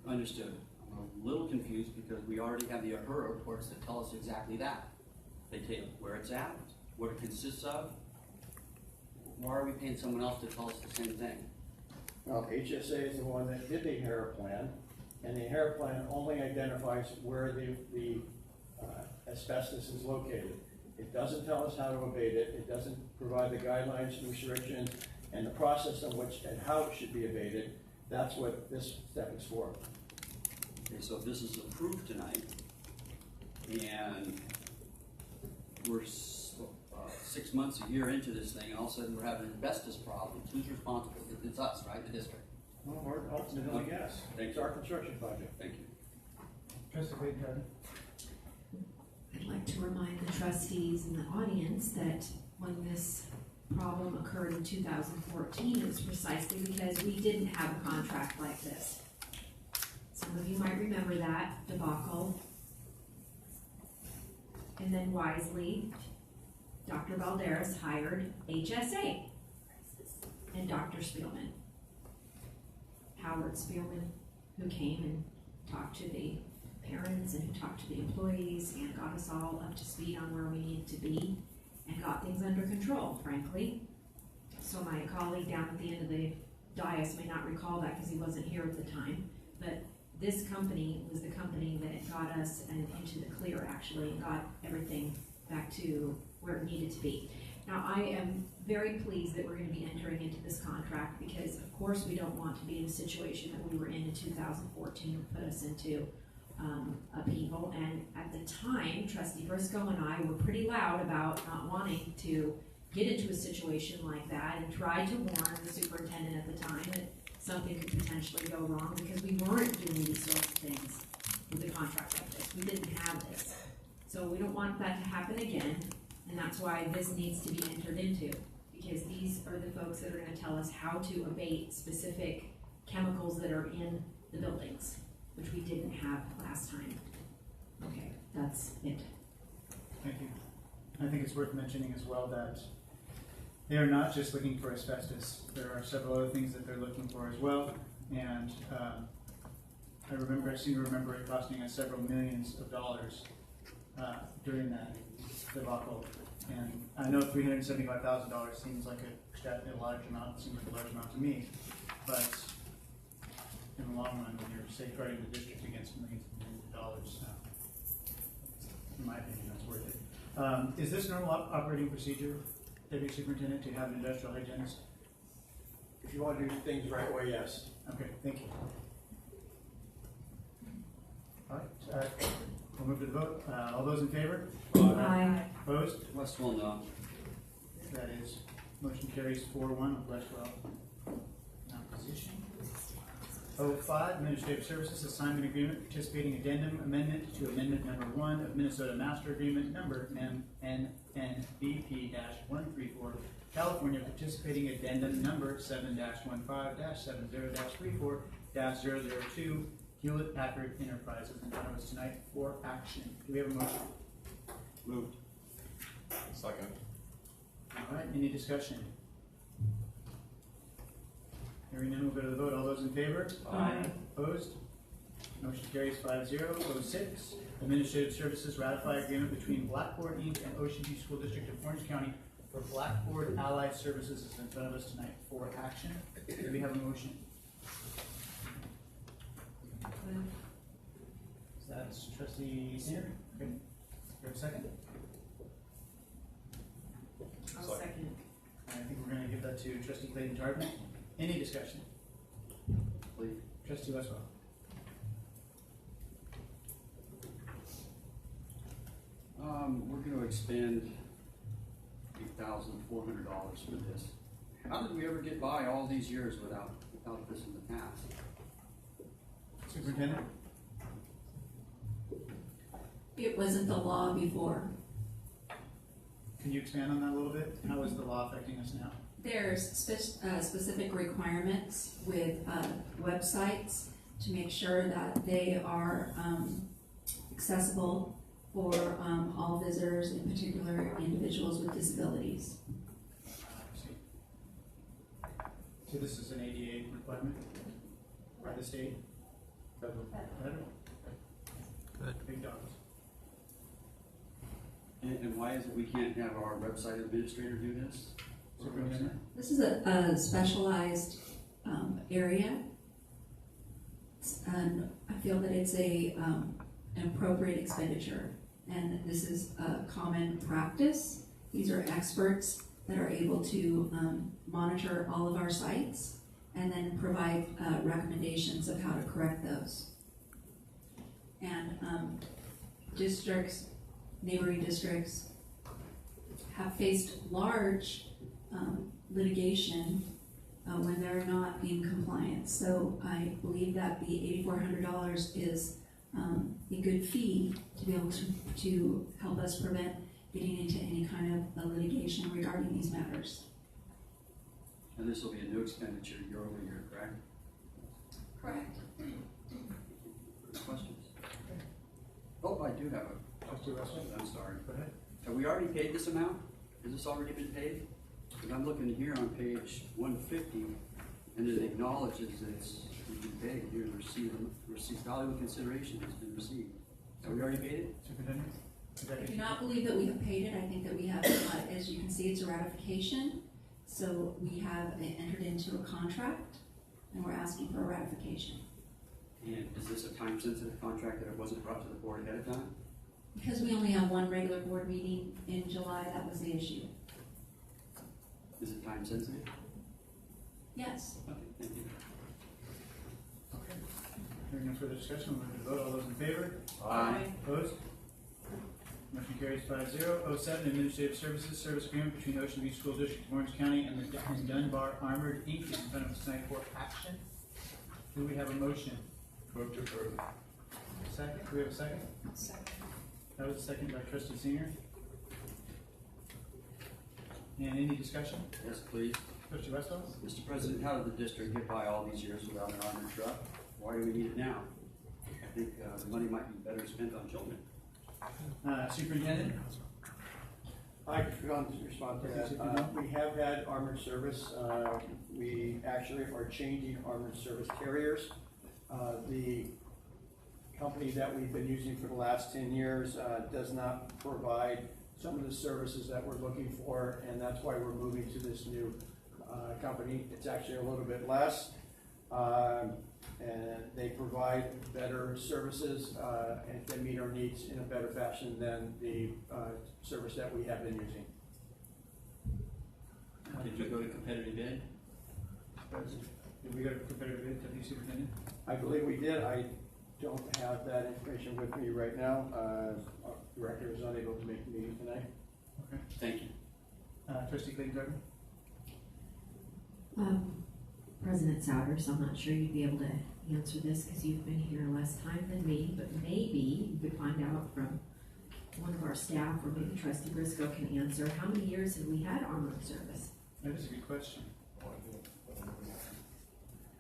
Understood. I'm a little confused because we already have the HERA reports that tell us exactly that. They tell you where it's at, what it consists of. Why are we paying someone else to tell us the same thing? Well, HSA is the one that did the HERA plan, and the HERA plan only identifies where the asbestos is located. It doesn't tell us how to abate it. It doesn't provide the guidelines and restrictions and the process in which and how it should be abated. That's what this step is for. Okay, so if this is approved tonight, and we're 6 months, a year into this thing, and all of a sudden we're having asbestos problems, who's responsible? It's us, right, the district? Well, we're ultimately, yes. It's our construction project. Thank you. Trustee Clayton? I'd like to remind the trustees and the audience that when this problem occurred in 2014, it was precisely because we didn't have a contract like this. Some of you might remember that debacle. And then wisely, Dr. Valderas hired HSA and Dr. Spielman. Howard Spielman, who came and talked to the parents and who talked to the employees and got us all up to speed on where we needed to be and got things under control, frankly. So my colleague down at the end of the dais may not recall that because he wasn't here at the time, but this company was the company that got us into the clear, actually, and got everything back to where it needed to be. Now, I am very pleased that we're going to be entering into this contract because, of course, we don't want to be in a situation that we were in 2014 or put us into upheaval. And at the time, Trustee Briscoe and I were pretty loud about not wanting to get into a situation like that and tried to warn the superintendent at the time that something could potentially go wrong because we weren't doing these sorts of things with a contract like this. We didn't have this. So we don't want that to happen again. And that's why this needs to be entered into, because these are the folks that are going to tell us how to abate specific chemicals that are in the buildings, which we didn't have last time. Okay, that's it. Thank you. I think it's worth mentioning as well that they are not just looking for asbestos. There are several other things that they're looking for as well. And I seem to remember it costing us several millions of dollars during that debacle. And I know $375,000 seems like a large amount, seems like a large amount to me, but in the long run, when you're safeguarding the district against millions of dollars, in my opinion, that's worth it. Is this normal operating procedure, Deputy Superintendent, to have an industrial hygienist? If you want to do things the right way, yes. Okay, thank you. All right, we'll move to the vote. All those in favor? Aye. Opposed? Westwell, no. That is, motion carries 4-1 with Westwell in opposition. 05, Administrative Services Assignment Agreement, Participating Addendum Amendment to Amendment Number 1 of Minnesota Master Agreement Number MNNBP-134, California Participating Addendum Number 7-15-70-34-002, Hewlett Packard Enterprises, in front of us tonight for action. Do we have a motion? Moved. Second. All right, any discussion? Hearing none, we'll go to the vote. All those in favor? Aye. Opposed? Motion carries 5-0. 06, Administrative Services Ratify Agreement between Blackboard Inc. and Ocean View School District of Orange County for Blackboard Allied Services is in front of us tonight for action. Do we have a motion? That's Trustee Singer. Okay. Do we have a second? I'll second. I think we're going to give that to Trustee Clayton Tarbin. Any discussion? Please. Trustee Westwell. We're going to expend $8,400 for this. How did we ever get by all these years without this in the past? Superintendent? It wasn't the law before. Can you expand on that a little bit? How is the law affecting us now? There's specific requirements with websites to make sure that they are accessible for all visitors, in particular individuals with disabilities. So this is an ADA requirement by the state? Federal? Good. Big dogs. And why is it we can't have our website administrator do this? Superintendent? This is a specialized area, and I feel that it's an appropriate expenditure, and this is a common practice. These are experts that are able to monitor all of our sites and then provide recommendations of how to correct those. And districts, neighboring districts have faced large litigation when they're not in compliance. So I believe that the $8,400 is a good fee to be able to help us prevent getting into any kind of litigation regarding these matters. And this will be a new expenditure year over year, correct? Correct. Questions? Oh, I do have a Trustee Westwell? I'm sorry. Go ahead. Have we already paid this amount? Has this already been paid? Because I'm looking here on page 150, and it acknowledges that it's been paid. Here, receipt valuable consideration has been received. Have we already paid it? Superintendent? I do not believe that we have paid it. I think that we have, as you can see, it's a ratification. So we have entered into a contract, and we're asking for a ratification. And is this a time-sensitive contract that it wasn't brought to the board ahead of time? Because we only have one regular board meeting in July, that was the issue. Is it time-sensitive? Yes. Okay, thank you. Okay. Hearing no further discussion, we'll move to vote. All those in favor? Aye. Opposed? Motion carries 5-0. 07, Administrative Services Service Agreement between Ocean View School District of Orange County and the Dunbar Armored Inc. is in front of us tonight for action. Do we have a motion? Move to approve. Second? Do we have a second? Second. That was a second by Trustee Singer. And any discussion? Yes, please. Trustee Westphal? Mr. President, how did the district get by all these years without an armored truck? Why do we need it now? I think the money might be better spent on children. Superintendent? I could respond to that. We have had armored service. We actually are changing armored service carriers. The company that we've been using for the last 10 years does not provide some of the services that we're looking for, and that's why we're moving to this new company. It's actually a little bit less, and they provide better services and can meet our needs in a better fashion than the service that we have been using. Did you go to competitive bid? Did we go to competitive bid, Deputy Superintendent? I believe we did. I don't have that information with me right now. Our director is unable to make the meeting tonight. Okay. Thank you. Trustee Clayton-Tarvin? President Souders, I'm not sure you'd be able to answer this because you've been here less time than me, but maybe you could find out from one of our staff, or maybe Trustee Briscoe can answer, how many years have we had armored service? That is a good question.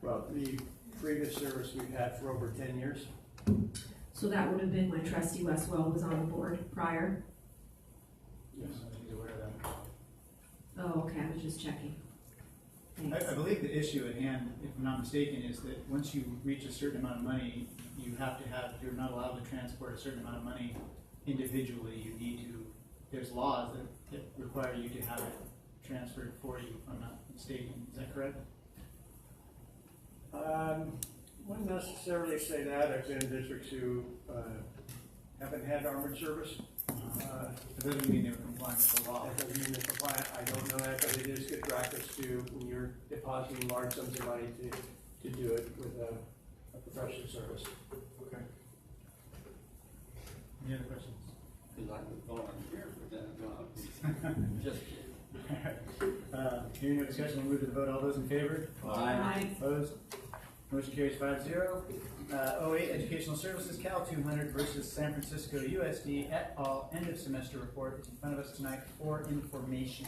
Well, the previous service we've had for over 10 years. So that would have been when Trustee Westwell was on the board prior? Yes, he's aware of that. Oh, okay, I was just checking. Thanks. I believe the issue at hand, if I'm not mistaken, is that once you reach a certain amount of money, you have to have, you're not allowed to transport a certain amount of money individually. You need to, there's laws that require you to have it transferred for you, if I'm not mistaken. Is that correct? Wouldn't necessarily say that. I've been in districts who haven't had armored service. It doesn't mean they were complying with the law. That doesn't mean they're compliant. I don't know that, but it is good practice to, when you're depositing large sums of money, to do it with a professional service. Okay. Any other questions? Because I would volunteer for that job. Just kidding. Hearing no discussion, we'll move to the vote. All those in favor? Aye. Opposed? Motion carries 5-0. 08 Educational Services, Cal 200 versus San Francisco USD et al. End of semester report is in front of us tonight for information.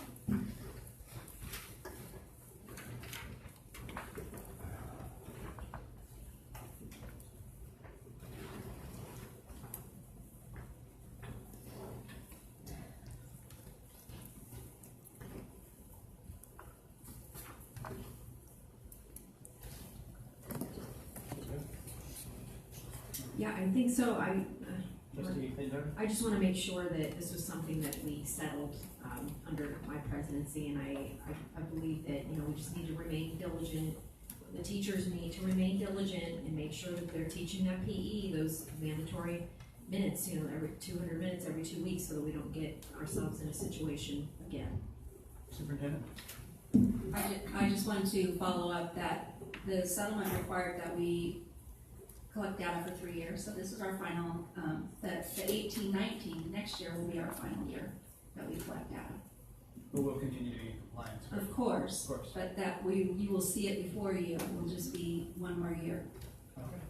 Yeah, I think so. Trustee Clayton-Tarvin? I just want to make sure that this was something that we settled under my presidency, and I believe that, you know, we just need to remain diligent. The teachers need to remain diligent and make sure that they're teaching that PE, those mandatory minutes, you know, every 200 minutes every 2 weeks, so that we don't get ourselves in a situation again. Superintendent? I just wanted to follow up that the settlement required that we collect data for 3 years, so this is our final, the 18-19, next year will be our final year that we collect data. But we'll continue to be in compliance. Right? Of course, Of course. but that you will see it before you, it will just be 1 more year. Okay.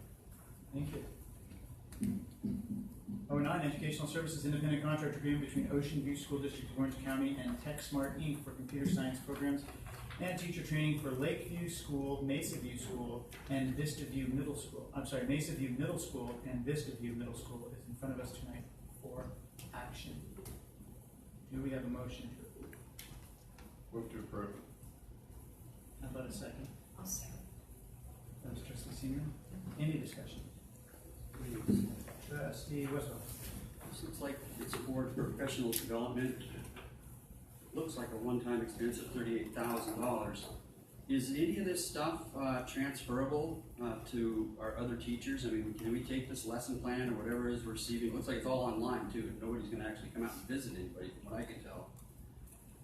Thank you. 09 Educational Services Independent Contract Agreement between Ocean View School District of Orange County and TechSmart Inc. for computer science programs and teacher training for Lakeview School, Mesa View School, and Vista View Middle School. I'm sorry, Mesa View Middle School and Vista View Middle School is in front of us tonight for action. Do we have a motion? Move to approve. How about a second? I'll second. That was Trustee Senior. Any discussion? Please. Trustee Westphal. Looks like it's for professional development. Looks like a one-time expense of $38,000. Is any of this stuff transferable to our other teachers? I mean, can we take this lesson plan or whatever it is we're receiving? It looks like it's all online too. Nobody's going to actually come out and visit anybody, from what I can tell.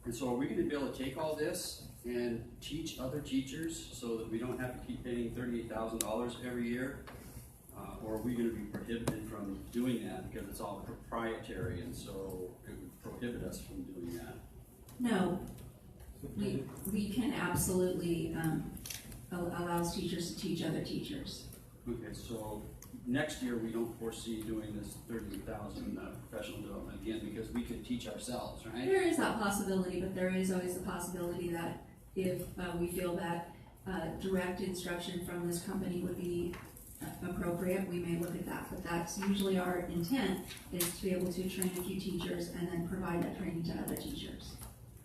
And so, are we going to be able to take all this and teach other teachers so that we don't have to keep paying $38,000 every year? Or are we going to be prohibited from doing that because it's all proprietary, and so it would prohibit us from doing that? No, we can absolutely allows teachers to teach other teachers. Okay, so next year we don't foresee doing this $38,000 professional development again because we could teach ourselves, right? There is that possibility, but there is always the possibility that if we feel that direct instruction from this company would be appropriate, we may look at that, but that's usually our intent, is to be able to train a few teachers and then provide that training to other teachers.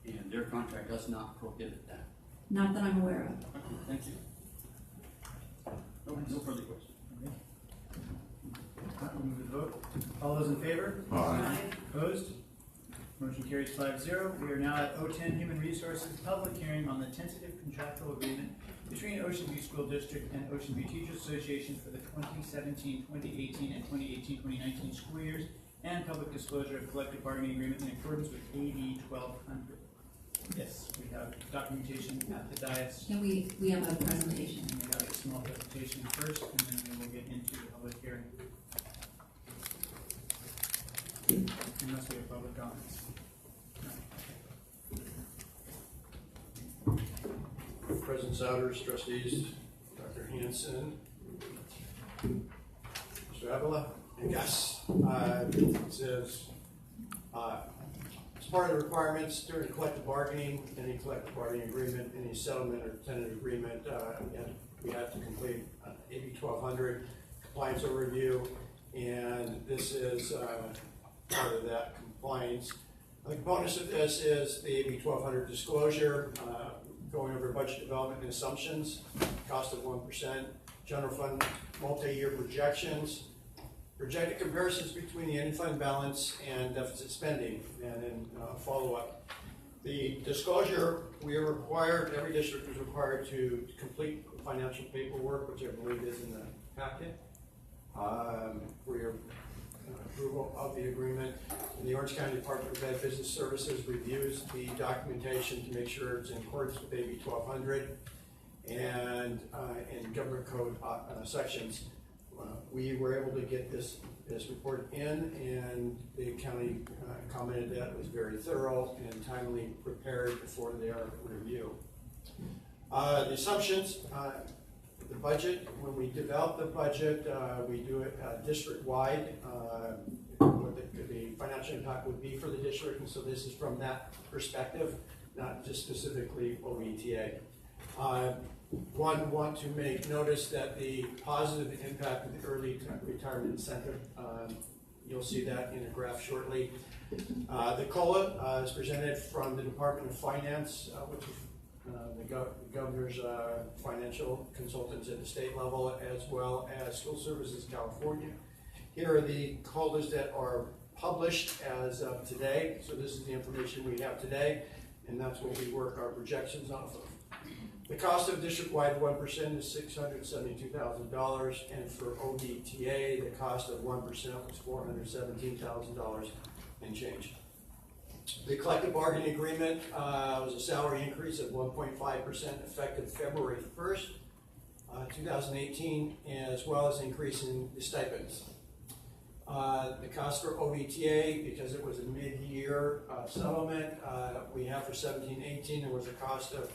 And their contract does not prohibit that. Not that I'm aware of. Okay, thank you. No further questions. We'll move to the vote. All those in favor? Aye. Opposed? Motion carries 5-0. We are now at O10 Human Resources, public hearing on the tentative contractual agreement between Ocean View School District and Ocean View Teachers Association for the 2017-2018 and 2018-2019 school years, and public disclosure of collective bargaining agreement in accordance with AB 1200. Yes, we have documentation at the dais. And we have a presentation. And we have a small presentation first, and then we will get into the public hearing. Unless we have public comments. President Souders, trustees, Dr. Hanson, Mr. Avila, and yes, it says, as part of the requirements during collective bargaining, any collective bargaining agreement, any settlement or tentative agreement, we have to complete AB 1200 compliance overview, and this is part of that compliance. The components of this is the AB 1200 disclosure, going over budget development and assumptions, cost of 1%, general fund multi-year projections, projected comparisons between the ending fund balance and deficit spending, and then follow-up. The disclosure, we are required, every district is required to complete financial paperwork, which I believe is in the packet, for your approval of the agreement. And the Orange County Department of Ed Business Services reviews the documentation to make sure it's in accordance with AB 1200 and in government code sections. We were able to get this report in, and the county commented that it was very thorough and timely prepared for their review. The assumptions, the budget, when we develop the budget, we do it district-wide, what the financial impact would be for the district, and so this is from that perspective, not just specifically OVTA. Want to make notice that the positive impact of the early retirement incentive, you'll see that in a graph shortly. The COLA is presented from the Department of Finance, which is the governor's financial consultants at the state level, as well as School Services California. Here are the COLAs that are published as of today. So this is the information we have today, and that's what we work our projections off of. The cost of district-wide 1% is $672,000, and for OVTA, the cost of 1% was $417,000 and change. The collective bargaining agreement was a salary increase of 1.5% effective February 1st, 2018, as well as an increase in the stipends. The cost for OVTA, because it was a mid-year settlement, we have for 17-18, there was a cost of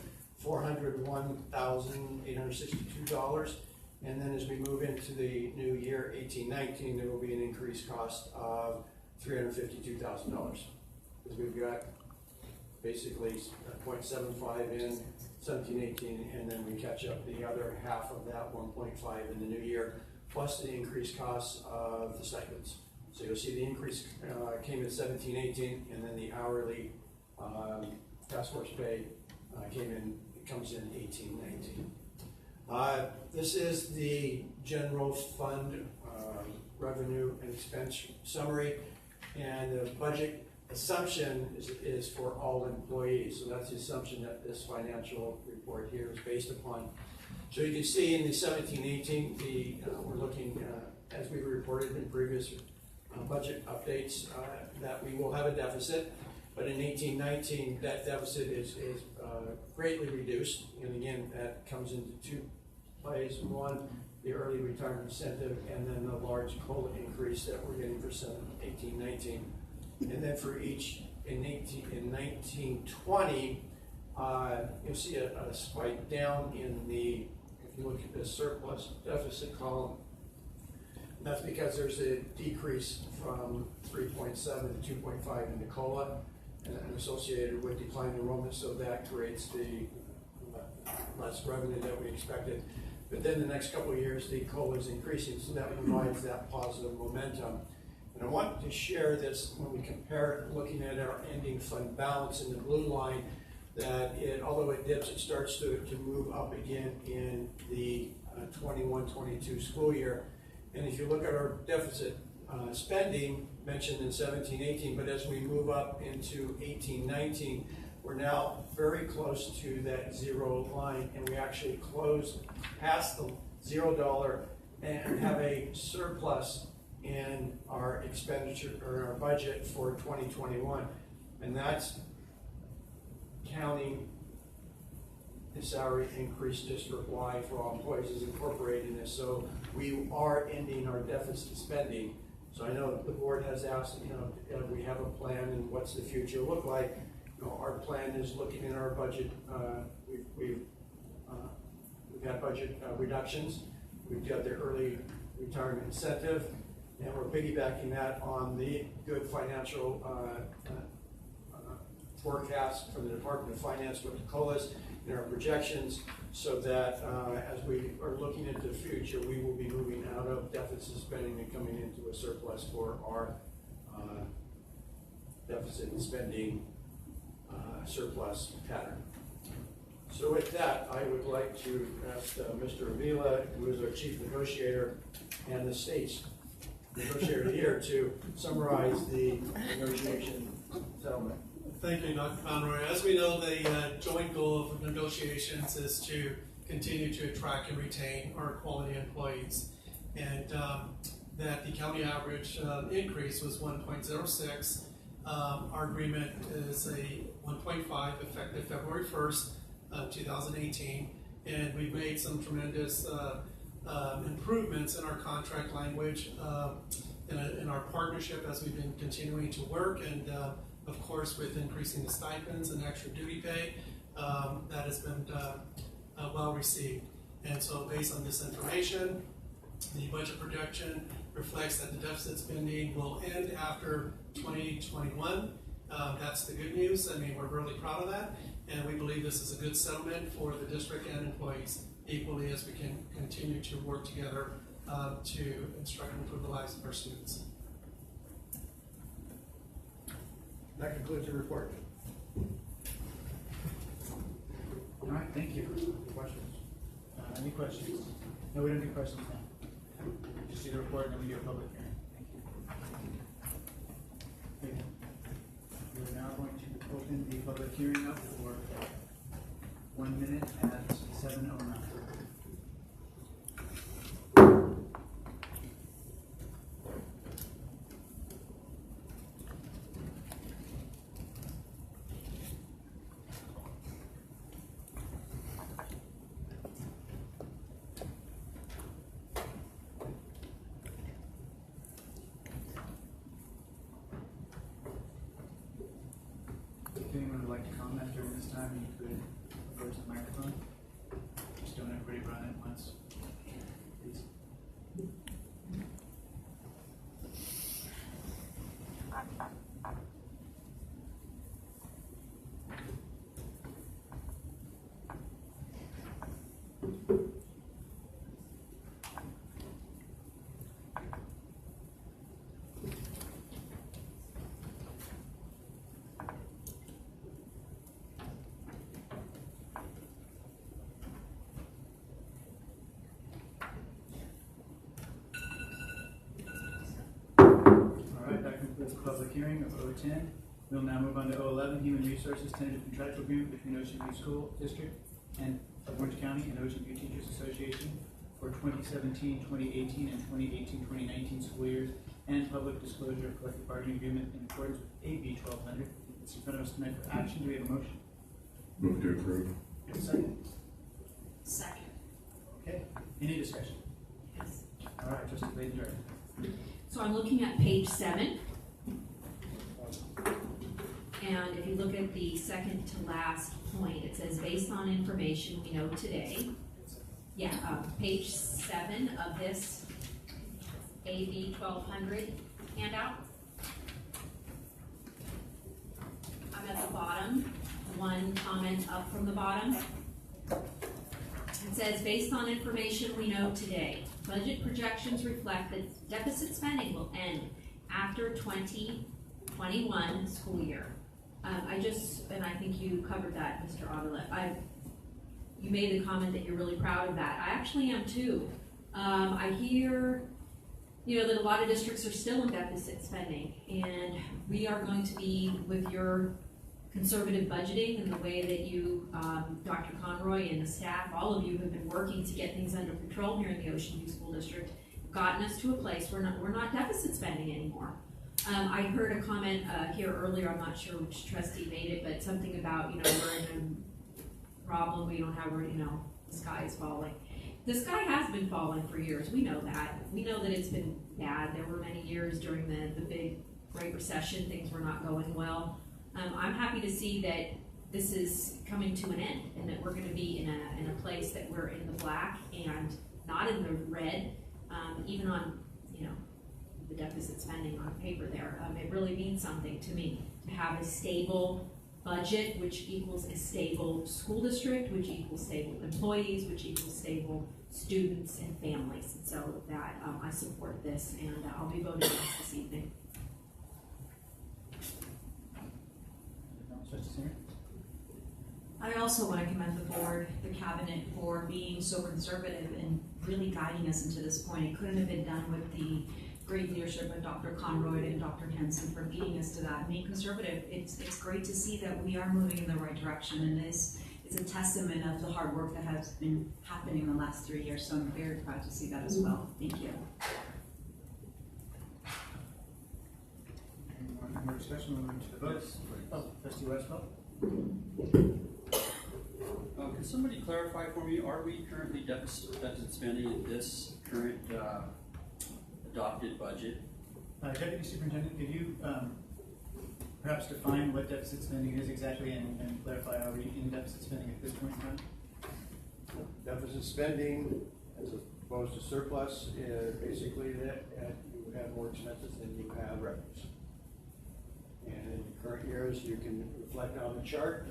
$401,862, and then as we move into the new year, 18-19, there will be an increased cost of $352,000. Because we've got basically 0.75 in 17-18, and then we catch up the other half of that 1.5 in the new year, plus the increased costs of the stipends. So you'll see the increase came in 17-18, and then the hourly task force pay comes in 18-19. This is the general fund revenue and expense summary, and the budget assumption is for all employees. So that's the assumption that this financial report here is based upon. So you can see in the 17-18, we're looking, as we reported in previous budget updates, that we will have a deficit. But in 18-19, that deficit is greatly reduced. And again, that comes into two plays. One, the early retirement incentive, and then the large COLA increase that we're getting for 18-19. And then for each, in 19-20, you'll see a spike down in the, if you look at the surplus deficit column, that's because there's a decrease from 3.7 to 2.5 in the COLA, and associated with declining enrollment, so that creates the less revenue that we expected. But then the next couple of years, the COLA is increasing, so that provides that positive momentum. And I want to share this when we compare, looking at our ending fund balance in the blue line, that although it dips, it starts to move up again in the 21-22 school year. And if you look at our deficit spending mentioned in 17-18, but as we move up into 18-19, we're now very close to that zero line, and we actually close past the $0 and have a surplus in our expenditure or our budget for 2021, and that's counting the salary increase district-wide for all employees is incorporated in this. So we are ending our deficit spending. So I know the board has asked, we have a plan and what's the future look like. Our plan is looking in our budget. We've had budget reductions. We've got the early retirement incentive, and we're piggybacking that on the good financial forecast from the Department of Finance with the COLAs in our projections, so that as we are looking into the future, we will be moving out of deficit spending and coming into a surplus for our deficit spending surplus pattern. So with that, I would like to ask Mr. Avila, who is our chief negotiator and the state's negotiator here, to summarize the negotiation settlement. Thank you, Dr. Conroy. As we know, the joint goal of negotiations is to continue to attract and retain our quality employees, and that the county average increase was 1.06. Our agreement is a 1.5 effective February 1st, 2018, and we've made some tremendous improvements in our contract language, in our partnership as we've been continuing to work, and of course with increasing the stipends and extra duty pay, that has been well received. And so based on this information, the budget projection reflects that the deficit spending will end after 2021. That's the good news. I mean, we're really proud of that, and we believe this is a good settlement for the district and employees equally, as we can continue to work together to instruct and improve the lives of our students. That concludes your report. All right, thank you. Questions? Any questions? No, we don't do questions now. Just do the report and then we do a public hearing. Thank you. We're now going to open the public hearing up for 1 minute at 7:09. If anyone would like to comment during this time, you could go to the microphone. Just don't everybody run at once, please. Public hearing of O10. We'll now move on to O11, Human Resources Tentative Contractual Agreement between Ocean View School District and of Orange County and Ocean View Teachers Association for 2017-2018 and 2018-2019 school years, and public disclosure of collective bargaining agreement in accordance with AB 1200. It's in front of us tonight for action. Do we have a motion? Move to approve. Do we have a second? Second. Okay. Any discussion? Yes. All right, Trustee Clayton. So I'm looking at page 7. And if you look at the second to last point, it says, based on information we know today. Yeah, page 7 of this AB 1200 handout. I'm at the bottom, one comment up from the bottom. It says, based on information we know today, budget projections reflect that deficit spending will end after 2021 school year. And I think you covered that, Mr. Avila. You made the comment that you're really proud of that. I actually am too. I hear, that a lot of districts are still in deficit spending, and we are going to be, with your conservative budgeting and the way that you, Dr. Conroy and the staff, all of you have been working to get things under control here in the Ocean View School District, gotten us to a place where we're not deficit spending anymore. I heard a comment here earlier, I'm not sure which trustee made it, but something about, we're in a problem, we don't have, the sky is falling. The sky has been falling for years, we know that. We know that it's been bad. There were many years during the big Great Recession, things were not going well. I'm happy to see that this is coming to an end and that we're gonna be in a place that we're in the black and not in the red, even on, the deficit spending on paper there. It really means something to me to have a stable budget, which equals a stable school district, which equals stable employees, which equals stable students and families. And so with that, I support this, and I'll be voting yes this evening. I also want to commend the board, the cabinet, for being so conservative and really guiding us into this point. It couldn't have been done with the great leadership of Dr. Conroy and Dr. Henson for leading us to that. Being conservative, it's great to see that we are moving in the right direction, and it's a testament of the hard work that has been happening in the last 3 years, so I'm very proud to see that as well. Thank you. Any more discussion? We'll move to the vote. Oh, Trustee Westphal? Can somebody clarify for me, are we currently deficit spending in this current adopted budget? Deputy Superintendent, could you perhaps define what deficit spending is exactly and clarify, are we in deficit spending at this point in time? Deficit spending, as opposed to surplus, basically that you have more expenses than you have revenues. And in the current years, you can reflect on the chart.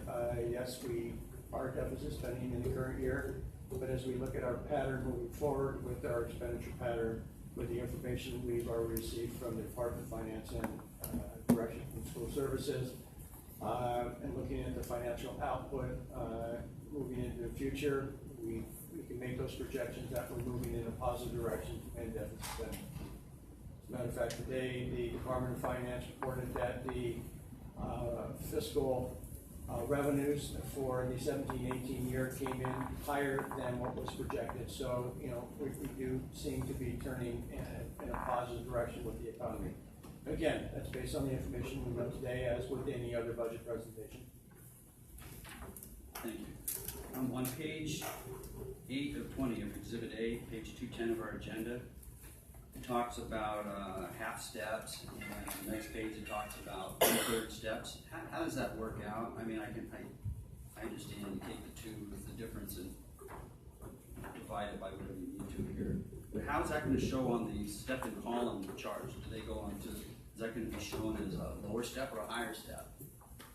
Yes, we are deficit spending in the current year, but as we look at our pattern moving forward with our expenditure pattern, with the information we've already received from the Department of Finance and direction from School Services, and looking at the financial output moving into the future, we can make those projections that we're moving in a positive direction and deficit spending. As a matter of fact, today the Department of Finance reported that the fiscal revenues for the 17-18 year came in higher than what was projected. So, we do seem to be turning in a positive direction with the economy. Again, that's based on the information we know today, as with any other budget presentation. Thank you. On page 8 of 20 of Exhibit A, page 210 of our agenda, it talks about half steps, and the next page it talks about 2/3 steps. How does that work out? I mean, I understand you take the two with the difference and divide it by whatever you need to here. But how is that going to show on the step and column charts? Do they go on to, is that going to be shown as a lower step or a higher step?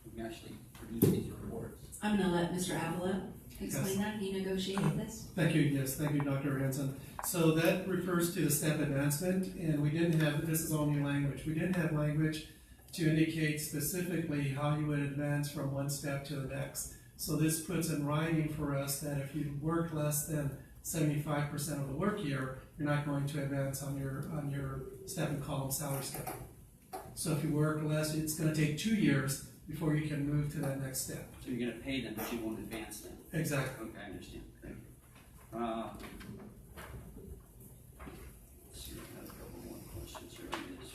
We can actually produce these reports. I'm gonna let Mr. Avila explain that. He negotiated this. Thank you, yes, thank you, Dr. Hanson. So that refers to the step advancement, and we didn't have, this is all new language, we didn't have language to indicate specifically how you would advance from one step to the next. So this puts in writing for us that if you work less than 75% of the work year, you're not going to advance on your step and column salary step. So if you work less, it's going to take 2 years before you can move to that next step. So you're going to pay them, but you won't advance them. Exactly. Okay, I understand. Thank you. Let's see, I have a couple more questions here on this.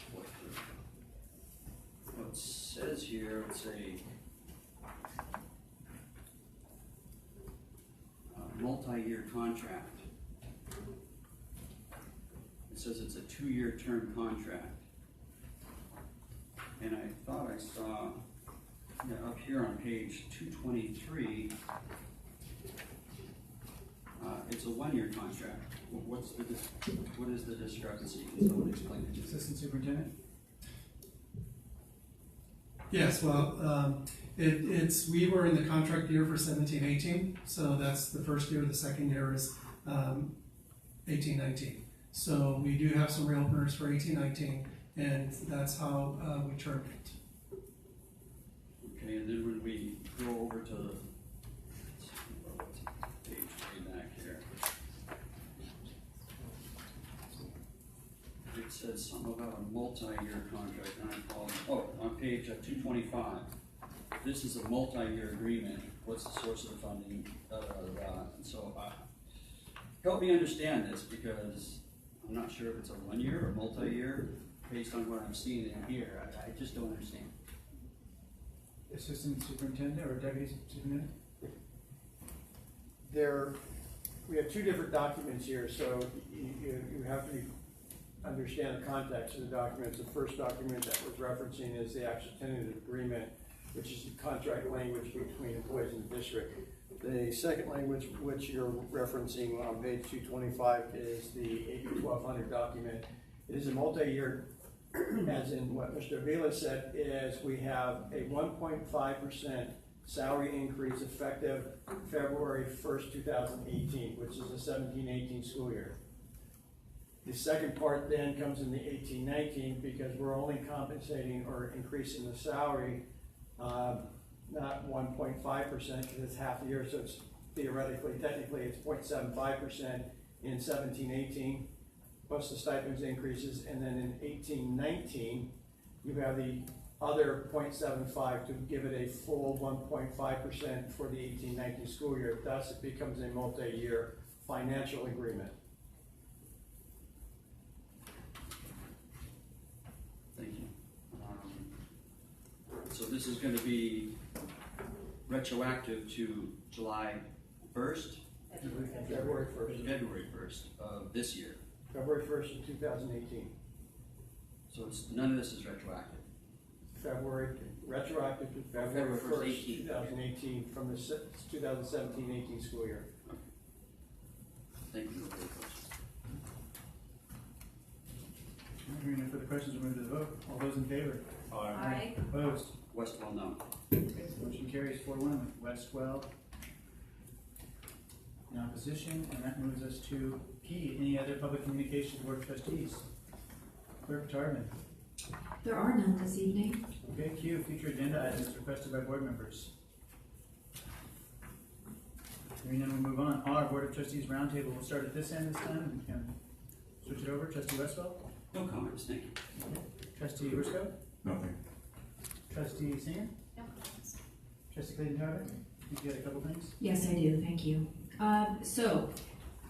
What it says here, it's a multi-year contract. It says it's a 2-year term contract. And I thought I saw up here on page 223, it's a 1-year contract. What is the discrepancy? Can someone explain it? Assistant Superintendent? Yes, well, We were in the contract year for 17-18, so that's the first year. The second year is 18-19. So we do have some reopeners for 18-19, and that's how we termed it. Okay, and then when we go over to the page way back here, it says something about a multi-year contract, and I apologize. On page 225, this is a multi-year agreement. What's the source of the funding? And so, help me understand this, because I'm not sure if it's a 1 year or multi-year based on what I'm seeing in here. I just don't understand. Assistant Superintendent or Deputy Superintendent? We have two different documents here, so you have to understand the context of the documents. The first document that was referencing is the actual tentative agreement, which is the contract language between employees and the district. The second language, which you're referencing on page 225, is the AB 1200 document. It is a multi-year, as in what Mr. Avila said, is we have a 1.5% salary increase effective February 1st, 2018, which is the 17-18 school year. The second part then comes in the 18-19, because we're only compensating or increasing the salary, not 1.5%, because it's half the year, so it's theoretically, technically it's 0.75% in 17-18, plus the stipends increases, and then in 18-19, you have the other 0.75 to give it a full 1.5% for the 18-19 school year. Thus, it becomes a multi-year financial agreement. Thank you. So this is going to be retroactive to July 1st? February 1st. February 1st of this year. February 1st of 2018. So none of this is retroactive. Retroactive to February 1st, 18. 2018, from the 2017-18 school year. Okay. Thank you for the question. Hearing no further questions, we'll move to the vote. All those in favor? Aye. Opposed? Westwell, no. Okay, motion carries 4-1 with Westwell in opposition, and that moves us to P. Any other public communication to Board of Trustees? Clerk Tarvin. There are none this evening. Okay, Q. Future agenda items requested by board members. Hearing none, we'll move on. R. Board of Trustees Roundtable. We'll start at this end this time and we can switch it over. Trustee Westwell? No comments, thank you. Trustee Briscoe? Nothing. Trustee Singer? Yep. Trustee Clayton Tarvin? You had a couple things? Yes, I do. Thank you. So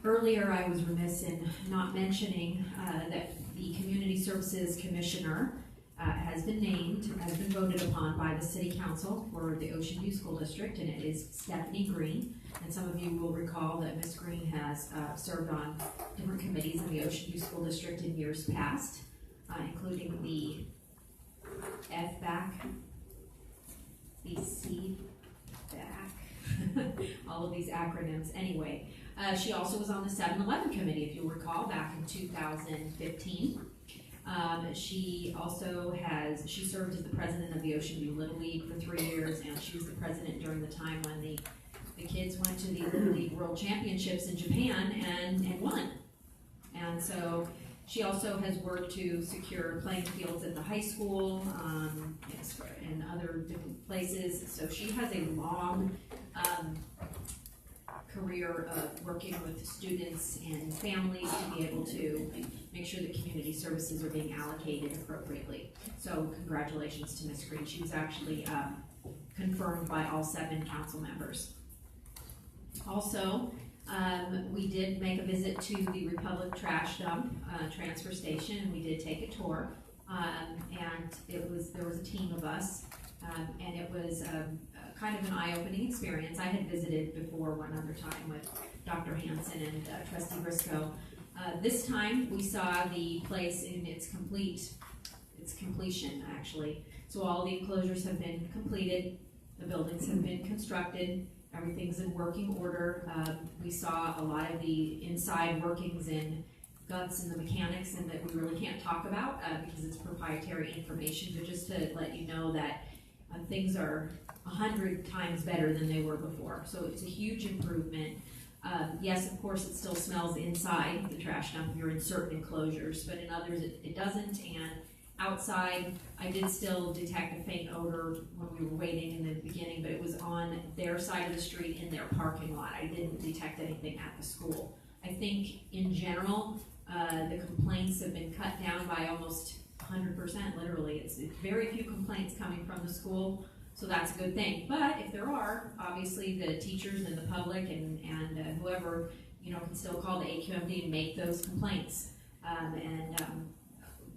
earlier I was remiss in not mentioning that the Community Services Commissioner has been voted upon by the City Council for the Ocean View School District, and it is Stephanie Green. And some of you will recall that Ms. Green has served on different committees in the Ocean View School District in years past, including the FBAC, the CBAC, all of these acronyms. Anyway, she also was on the 7-11 committee, if you'll recall, back in 2015. She served as the president of the Ocean View Little League for 3 years, and she was the president during the time when the kids went to the Little League World Championships in Japan and won. And so she also has worked to secure playing fields at the high school, and other different places. So she has a long career of working with students and families to be able to make sure that community services are being allocated appropriately. So congratulations to Ms. Green. She was actually confirmed by all 7 council members. Also, we did make a visit to the Republic Trash Dump transfer station, and we did take a tour. And there was a team of us, and it was kind of an eye-opening experience. I had visited before one other time with Dr. Hansen and Trustee Briscoe. This time we saw the place in its completion, actually. So all the enclosures have been completed, the buildings have been constructed, everything's in working order. We saw a lot of the inside workings and guts and the mechanics, and that we really can't talk about because it's proprietary information, but just to let you know that things are 100 times better than they were before. So it's a huge improvement. Yes, of course, it still smells inside the trash dump if you're in certain enclosures, but in others it doesn't. And outside, I did still detect a faint odor when we were waiting in the beginning, but it was on their side of the street in their parking lot. I didn't detect anything at the school. I think in general, the complaints have been cut down by almost 100%, literally. It's very few complaints coming from the school, so that's a good thing. But if there are, obviously the teachers and the public and whoever, can still call the AQMD and make those complaints.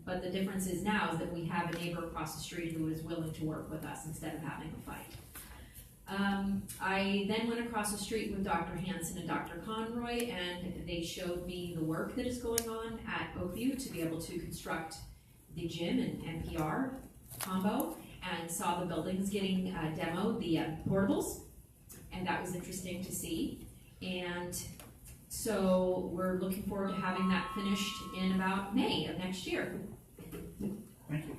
But the difference is now is that we have a neighbor across the street who is willing to work with us instead of having a fight. I then went across the street with Dr. Hanson and Dr. Conroy, and they showed me the work that is going on at Oakview to be able to construct the gym and NPR combo, and saw the buildings getting demoed, the portables, and that was interesting to see. And so we're looking forward to having that finished in about May of next year. Thank you.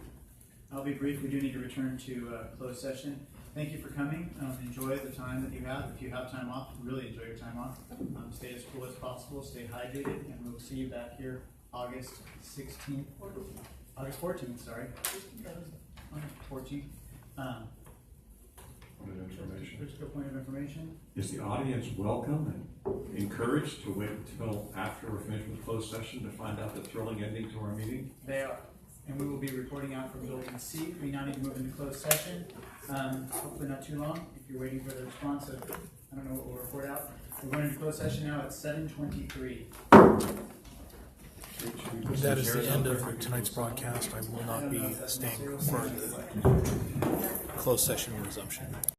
I'll be brief. We do need to return to closed session. Thank you for coming. Enjoy the time that you have. If you have time off, really enjoy your time off. Stay as cool as possible. Stay hydrated, and we'll see you back here August 16th. August 14th, sorry. 14th. Point of information. Just a point of information. Is the audience welcome and encouraged to wait until after we're finished with closed session to find out the thrilling ending to our meeting? They are. And we will be reporting out from Building C. We now need to move into closed session. Hopefully not too long. If you're waiting for the response of, I don't know what we'll report out. We're going into closed session now at 7:23. That is the end of tonight's broadcast. I will not be staying for the closed session resumption.